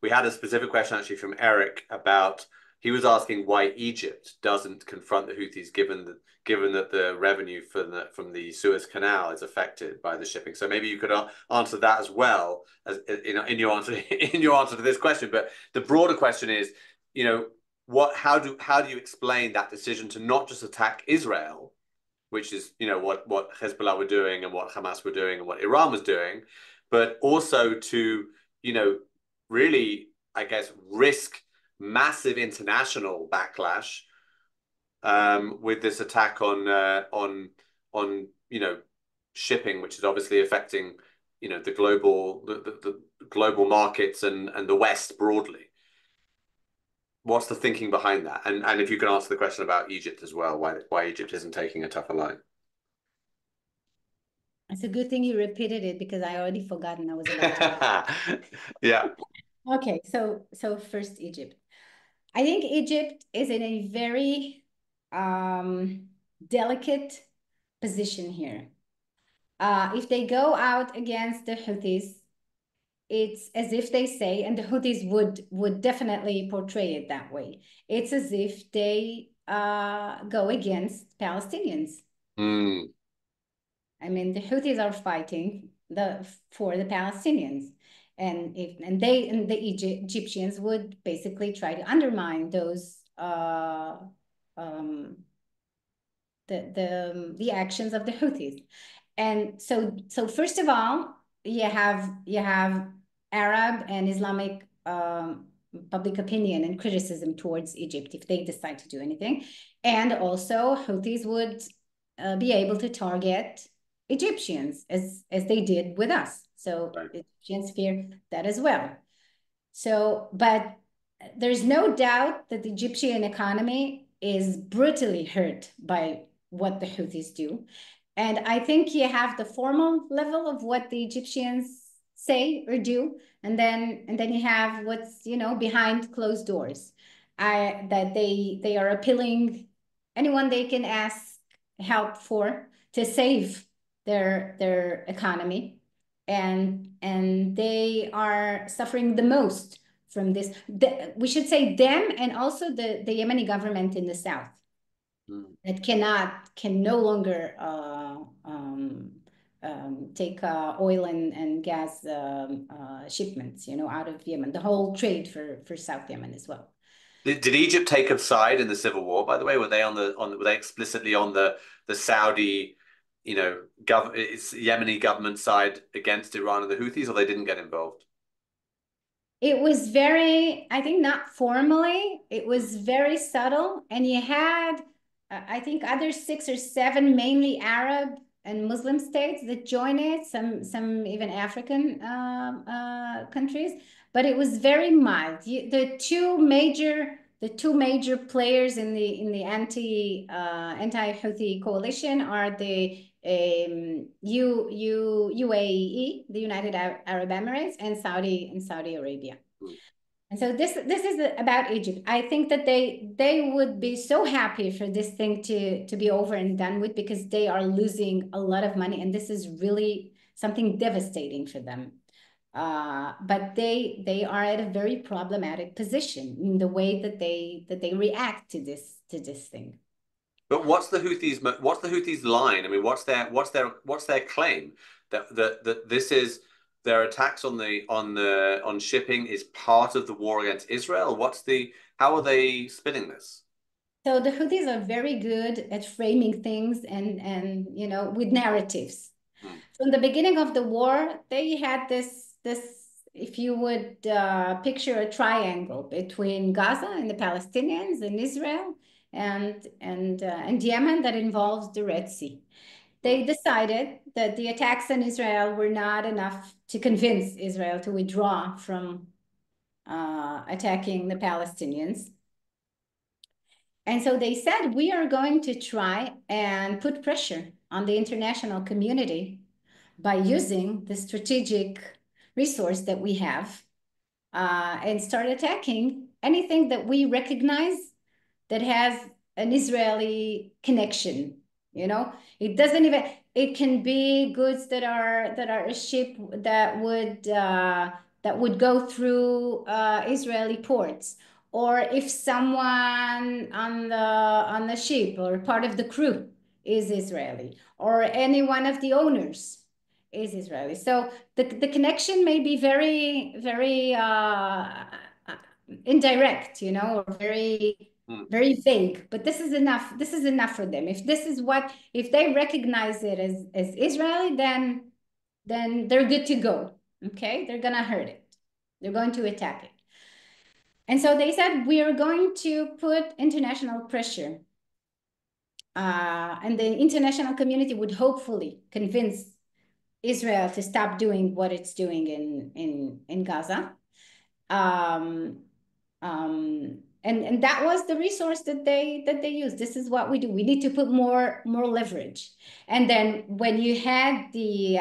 We had a specific question actually from Eric about, he was asking why Egypt doesn't confront the Houthis, given that the revenue from the Suez Canal is affected by the shipping. So maybe you could answer that as well as in your answer to this question. But the broader question is, how do you explain that decision to not just attack Israel, which is what Hezbollah were doing and what Hamas were doing and what Iran was doing, but also to really, I guess, risk massive international backlash with this attack on shipping, which is obviously affecting the global markets and the West broadly. What's the thinking behind that? And if you can answer the question about Egypt as well, why Egypt isn't taking a tougher line. It's a good thing you repeated it, because I already forgotten I was about to. Yeah. Okay, so first Egypt. I think Egypt is in a very delicate position here. If they go out against the Houthis, it's as if they say, and the Houthis would definitely portray it that way, it's as if they go against Palestinians. Mm. I mean, the Houthis are fighting for the Palestinians. And the Egyptians would basically try to undermine those the actions of the Houthis. And so first of all, you have Arab and Islamic public opinion and criticism towards Egypt if they decide to do anything. And also Houthis would be able to target Egyptians as they did with us. So right. Egyptians fear that as well. So, but there's no doubt that the Egyptian economy is brutally hurt by what the Houthis do. And I think you have the formal level of what the Egyptians say or do, and then you have what's, you know, behind closed doors. That they are appealing anyone they can ask help for to save their economy, and they are suffering the most from this. We should say them, and also the Yemeni government in the south that can no longer take oil and gas shipments, you know, out of Yemen. The whole trade for South Yemen as well. Did Egypt take a side in the civil war? By the way, were they were they explicitly on the Saudi, you know, Yemeni government side against Iran and the Houthis, or they didn't get involved? It was very, I think, not formally. It was very subtle, and you had, I think, other 6 or 7 mainly Arab and Muslim states that joined it. Some even African countries, but it was very mild. The two major players in the anti-Houthi coalition are the UAE, the United Arab Emirates, and Saudi Arabia. And so this is about Egypt. I think that they would be so happy for this thing to be over and done with, because they are losing a lot of money, and this is really something devastating for them. But they are at a very problematic position in the way that they react to this thing. But what's the Houthis' line? I mean, what's their claim that this is their attacks on shipping is part of the war against Israel? How are they spinning this? So the Houthis are very good at framing things and you know, with narratives. From the beginning of the war, they had this, if you would picture a triangle between Gaza and the Palestinians and Israel and Yemen that involves the Red Sea. They decided that the attacks on Israel were not enough to convince Israel to withdraw from attacking the Palestinians. And so they said, we are going to try and put pressure on the international community by using the strategic resource that we have and start attacking anything that we recognize that has an Israeli connection. You know, it doesn't even, it can be goods that are a ship that would go through Israeli ports, or if someone on the ship or part of the crew is Israeli, or any one of the owners is Israeli. So the connection may be very, very indirect, you know, or very vague, but this is enough. This is enough for them. If they recognize it as Israeli, then they're good to go. Okay, they're gonna hurt it. They're going to attack it. And so they said, we are going to put international pressure. And the international community would hopefully convince Israel to stop doing what it's doing in Gaza. And that was the resource that they used. This is what we do. We need to put more leverage. And then when you had the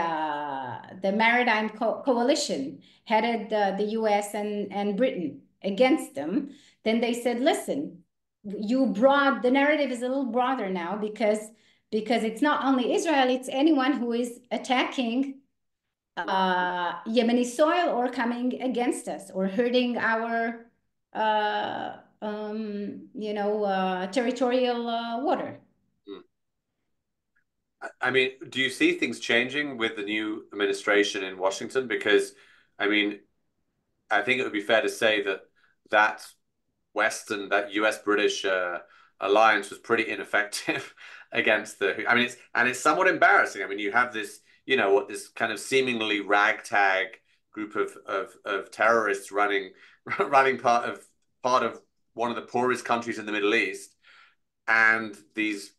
maritime coalition headed the U.S. and Britain against them, then they said, listen, the narrative is a little broader now, because it's not only Israel, it's anyone who is attacking Yemeni soil or coming against us or hurting our territorial water. I mean, do you see things changing with the new administration in Washington? Because, I mean, I think it would be fair to say that that that US British alliance was pretty ineffective against the. I mean, it's somewhat embarrassing. I mean, you have this, what this kind of seemingly ragtag group of terrorists running part of one of the poorest countries in the Middle East, and these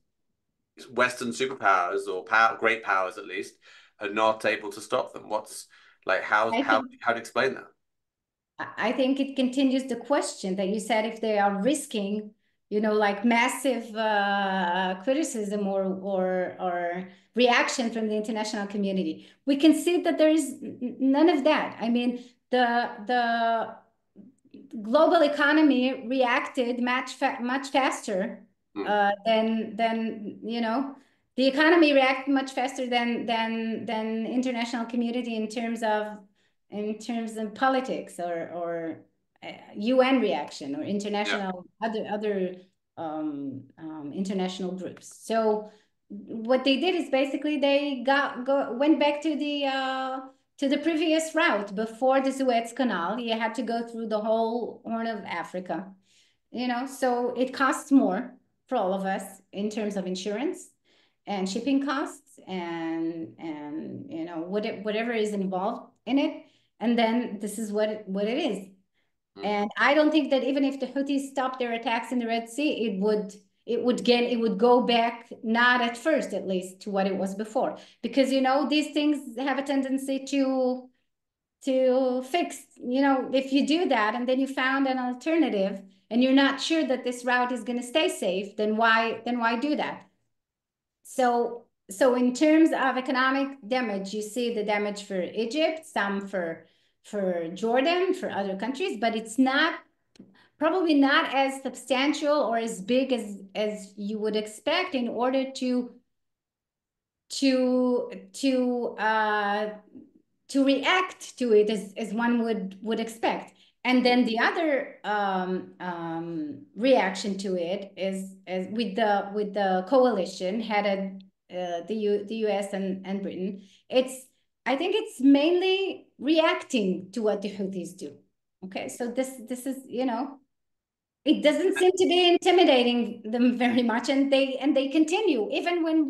Western superpowers or great powers at least are not able to stop them. What's like how to explain that? I think it continues the question that you said, if they are risking, like massive criticism or reaction from the international community. We can see that there is none of that. I mean, the global economy reacted much faster than the economy reacted much faster than international community in terms of politics or UN reaction or international other international groups. So what they did is basically they went back to the previous route before the Suez Canal. You had to go through the whole Horn of Africa, so it costs more for all of us in terms of insurance and shipping costs and whatever is involved in it. And then this is what it is. And I don't think that even if the Houthis stopped their attacks in the Red Sea, it would go back, not at first at least, to what it was before, because these things have a tendency to fix. If you do that and then you found an alternative and you're not sure that this route is going to stay safe, then why do that? So in terms of economic damage, you see the damage for Egypt, some for Jordan, for other countries, but it's probably not as substantial or as big as you would expect in order to react to it as one would expect. And then the other reaction to it is with the coalition headed the US and Britain. I think it's mainly reacting to what the Houthis do. Okay, so this is it doesn't seem to be intimidating them very much, and they continue even when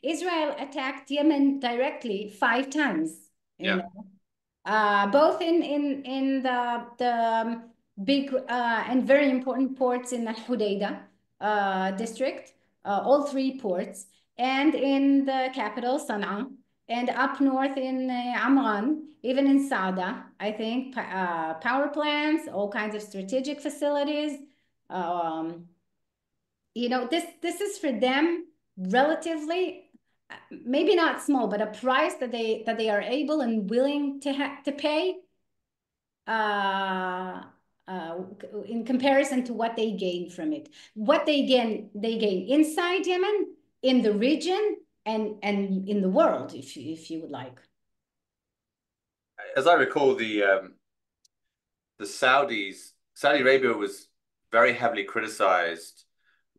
Israel attacked Yemen directly 5 times. Both in the big and very important ports in the Hodeidah district, all 3 ports, and in the capital Sana'a, and up north in Amman, even in Saada, I think, power plants, all kinds of strategic facilities. This is for them relatively, maybe not small, but a price that they are able and willing to pay in comparison to what they gain from it. What they gain inside Yemen, in the region, and in the world, if you would like. As I recall, the Saudi Arabia was very heavily criticized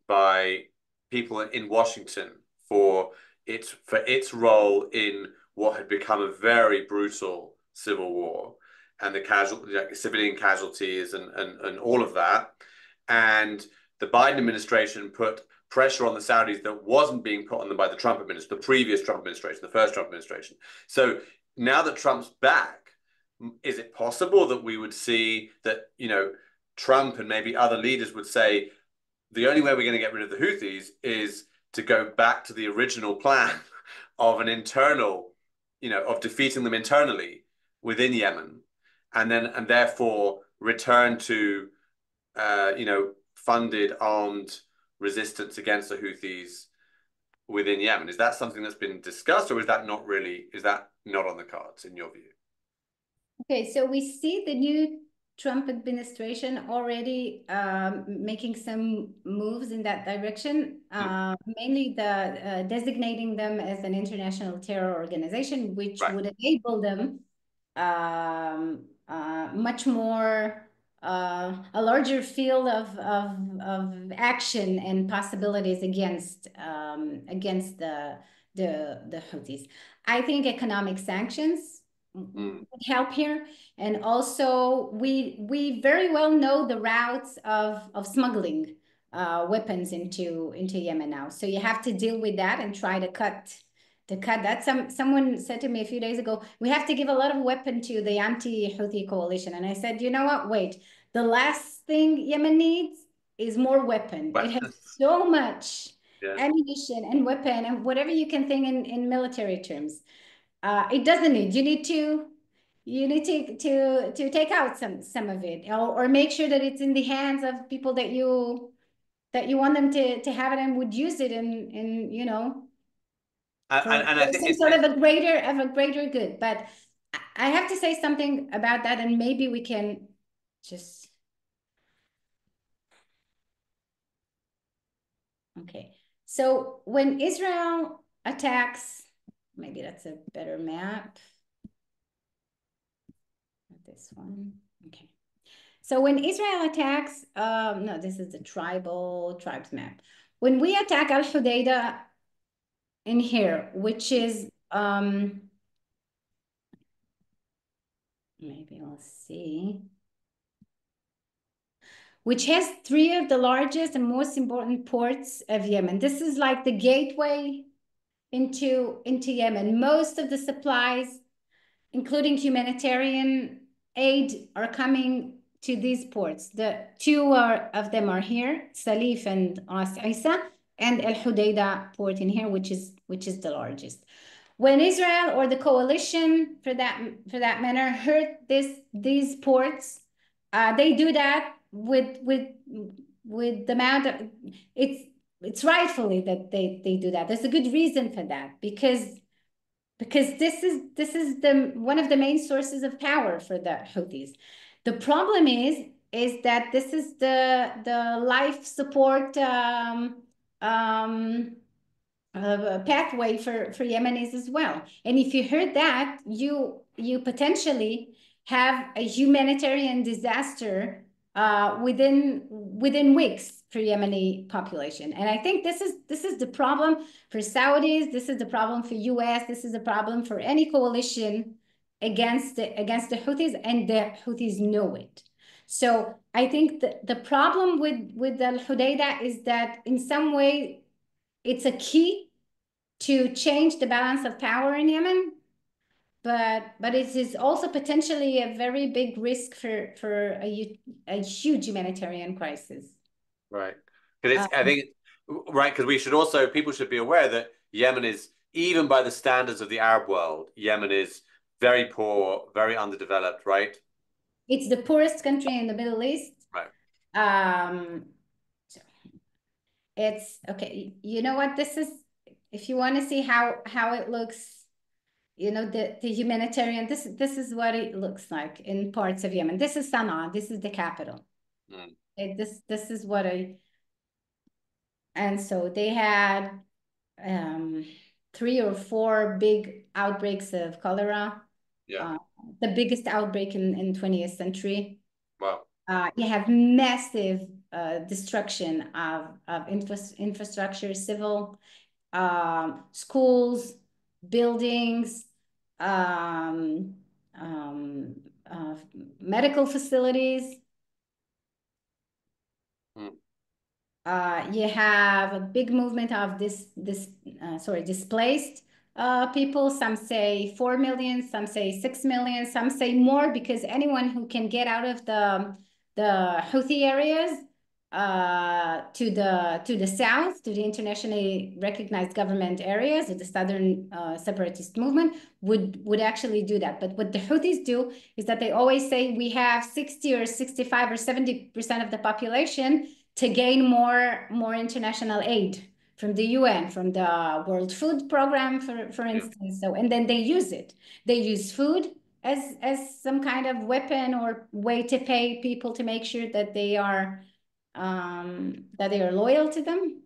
by people in Washington for its role in what had become a very brutal civil war and the civilian casualties and all of that. And the Biden administration put pressure on the Saudis that wasn't being put on them by the Trump administration, the previous Trump administration, the first Trump administration. So now that Trump's back, is it possible that we would see that, Trump and maybe other leaders would say, the only way we're going to get rid of the Houthis is to go back to the original plan of an internal, of defeating them internally within Yemen, and therefore return to, funded armed resistance against the Houthis within Yemen? Is that something that's been discussed, or is that not on the cards in your view? Okay, so we see the new Trump administration already making some moves in that direction, mainly the designating them as an international terror organization, which would enable them much more a larger field of action and possibilities against the Houthis. I think economic sanctions would help here, and also we very well know the routes of smuggling weapons into Yemen now. So you have to deal with that and try to cut that. Someone said to me a few days ago, we have to give a lot of weapon to the anti-Houthi coalition. And I said, you know what? Wait, the last thing Yemen needs is more weapon. It has so much ammunition and weapon and whatever you can think in military terms. It doesn't need. You need to take out some of it, or make sure that it's in the hands of people that you want them to have it and would use it in and I think some sort of a greater good. But I have to say something about that, and maybe we can just okay. So when Israel attacks, maybe that's a better map. Not this one. Okay. So when Israel attacks, no, this is the tribes map. When we attack Al Hudaydah in here, which is maybe we'll see, which has 3 of the largest and most important ports of Yemen. This is like the gateway into Yemen. Most of the supplies, including humanitarian aid, are coming to these ports. The 2 of them are here, Salif and Ras Isa, and Al Hudaydah port in here, which is the largest. When Israel or the coalition, for that matter, hurt these ports, they do that with the amount of it's rightfully that they do that. There's a good reason for that, because this is one of the main sources of power for the Houthis. The problem is that this is the life support pathway for Yemenis as well. And if you heard that, you potentially have a humanitarian disaster within weeks for Yemeni population. And I think this is the problem for Saudis. This is the problem for US. This is the problem for any coalition against the Houthis, and the Houthis know it. So I think the problem with Al Hudaydah is that in some way it's a key to change the balance of power in Yemen, but it is also potentially a very big risk for a huge humanitarian crisis. Right. Because I think because people should be aware that Yemen is, even by the standards of the Arab world, Yemen is very poor, very underdeveloped, right? It's the poorest country in the Middle East. Right. It's okay. You know what? This is, if you want to see how it looks, the humanitarian, this is what it looks like in parts of Yemen. This is Sana'a. This is the capital. This is what and so they had 3 or 4 big outbreaks of cholera. Yeah. The biggest outbreak in 20th century. Wow. You have massive destruction of infrastructure, civil, schools, buildings, medical facilities. You have a big movement of displaced people. Some say 4 million, some say 6 million, some say more, because anyone who can get out of the Houthi areas to the south, to the internationally recognized government areas of the southern separatist movement would actually do that. But what the Houthis do is that they always say we have 60 or 65 or 70% of the population to gain more international aid from the UN, from the World Food Program, for instance. So, and then they use it. They use food as some kind of weapon or way to pay people to make sure that they are loyal to them.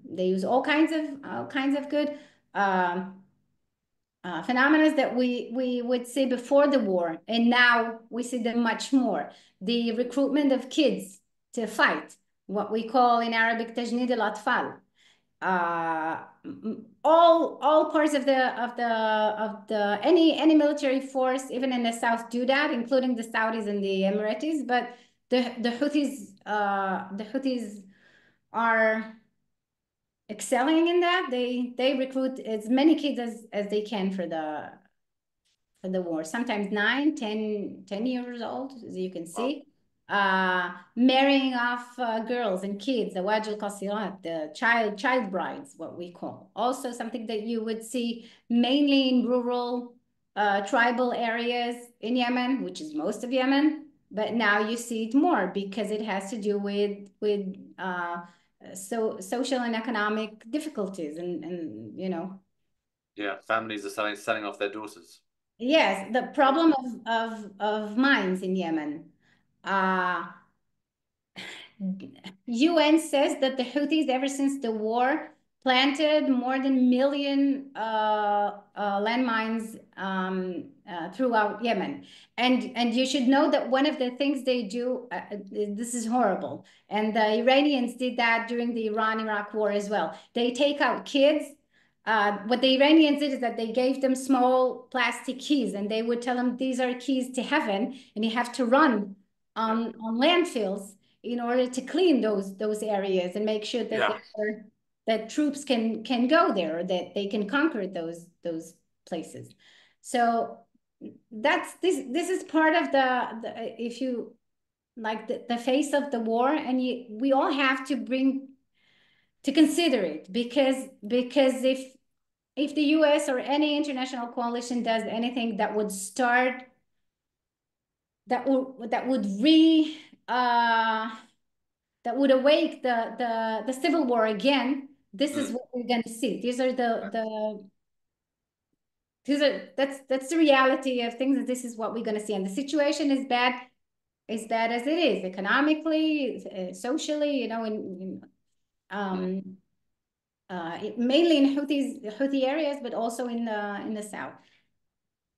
They use all kinds of good. phenomena that we would see before the war, and now we see them much more. The recruitment of kids to fight, what we call in Arabic tajnid al-atfal. All parts of the any military force, even in the south, do that, including the Saudis and the Emiratis. But the Houthis are excelling in that. They recruit as many kids as they can for the war. Sometimes 9, 10 years old, as you can see. Marrying off girls and kids, the wajil qasirat, the child brides, what we call. Also something that you would see mainly in rural tribal areas in Yemen, which is most of Yemen, but now you see it more because it has to do with social and economic difficulties, and you know. Yeah, families are selling off their daughters. Yes, the problem of mines in Yemen. UN says that the Houthis, ever since the war, planted more than 1 million landmines throughout Yemen. And you should know that one of the things they do, this is horrible, and the Iranians did that during the Iran-Iraq war as well. They take out kids. What the Iranians did is that they gave them small plastic keys, and they would tell them these are keys to heaven, and you have to run on landfills in order to clean those areas and make sure that that troops can go there, or that they can conquer those places. So that's this is part of the if you like the face of the war, and we all have to bring to consider it, because if the US or any international coalition does anything that would start that would awake the civil war again, this is what we're going to see. These are that's the reality of things, and this is what we're going to see. And the situation is bad as it is, economically, socially, you know, mainly in Houthi areas, but also in the south.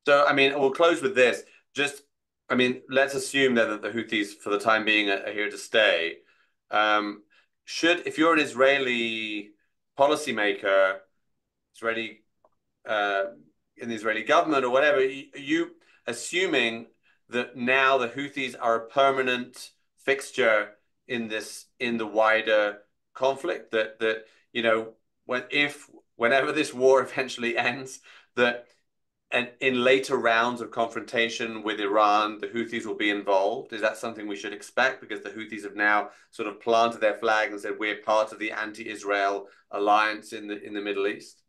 So, I mean, we'll close with this. Just, I mean, let's assume that the Houthis, for the time being, are here to stay. If you're an Israeli policymaker, in the Israeli government or whatever, are you assuming that now the Houthis are a permanent fixture in the wider conflict? That you know, whenever this war eventually ends, and in later rounds of confrontation with Iran, the Houthis will be involved? Is that something we should expect? Because the Houthis have now sort of planted their flag and said, we're part of the anti-Israel alliance in the Middle East.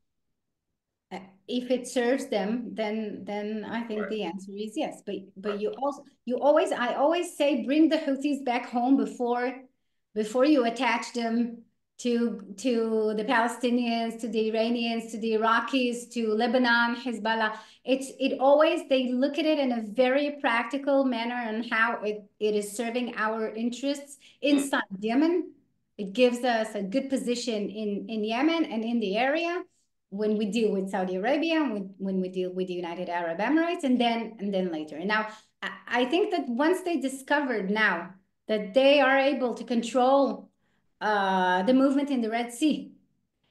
If it serves them, then I think the answer is yes. But I always say, bring the Houthis back home before you attach them to the Palestinians, to the Iranians, to the Iraqis, to Lebanon, Hezbollah. They look at it in a very practical manner and how it is serving our interests inside Yemen. It gives us a good position in Yemen and in the area when we deal with Saudi Arabia, when we deal with the United Arab Emirates, and then later. And now I think that once they discovered now that they are able to control the movement in the Red Sea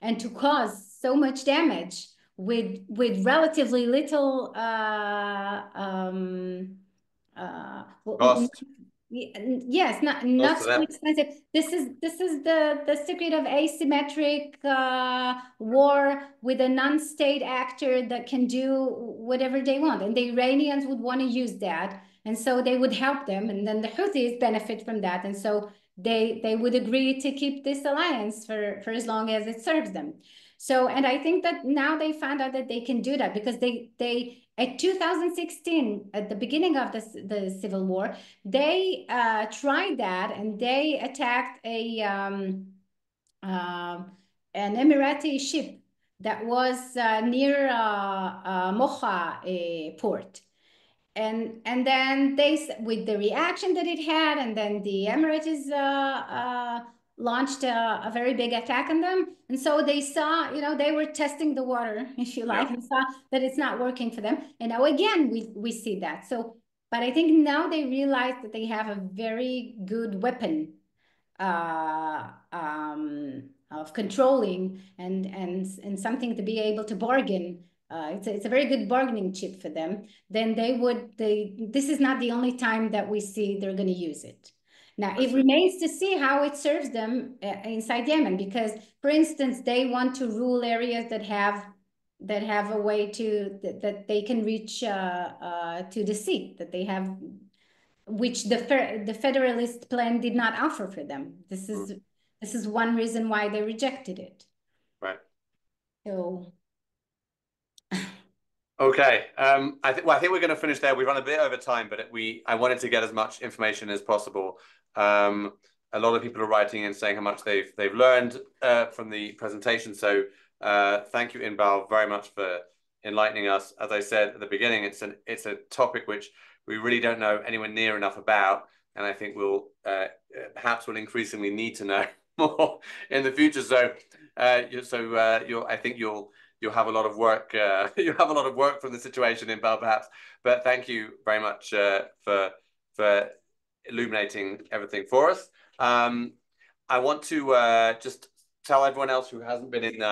and to cause so much damage with relatively little cost. Yes, not so expensive. This is the secret of asymmetric war with a non-state actor that can do whatever they want, and the Iranians would want to use that, and so they would help them, and then the Houthis benefit from that, and so they would agree to keep this alliance for as long as it serves them. So, and I think that now they found out that they can do that, because they at 2016, at the beginning of the civil war, they tried that, and they attacked an Emirati ship that was near Mocha port. And then with the reaction that it had, and then the Emirates launched a very big attack on them. And so they saw, they were testing the water, if you like, and saw that it's not working for them. And now again, we see that. So, but I think now they realize that they have a very good weapon of controlling and something to be able to bargain. It's a very good bargaining chip for them. Then this is not the only time that we see they're going to use it. Now, it remains to see how it serves them inside Yemen, because, for instance, they want to rule areas that have a way that they can reach to the sea, that they have, which the Federalist plan did not offer for them. This is one reason why they rejected it. Right. So. Okay. I think we're going to finish there. We run a bit over time, but I wanted to get as much information as possible. A lot of people are writing in saying how much they've learned from the presentation. So thank you, Inbal, very much for enlightening us. As I said at the beginning, it's a topic which we really don't know anywhere near enough about, and I think perhaps we'll increasingly need to know more in the future. So I think you'll have a lot of work. You'll have a lot of work from the situation, Inbal, perhaps. But thank you very much for illuminating everything for us. I want to just tell everyone else who hasn't been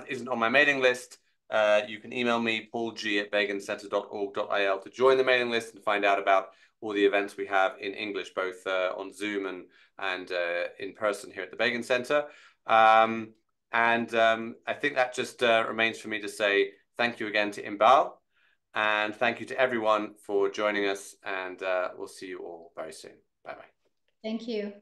isn't on my mailing list. You can email me, paulg@begincenter.org.il, to join the mailing list and find out about all the events we have in English, both on Zoom and in person here at the Begin Center. I think that just remains for me to say thank you again to Inbal, and thank you to everyone for joining us, and we'll see you all very soon. Bye-bye. Thank you.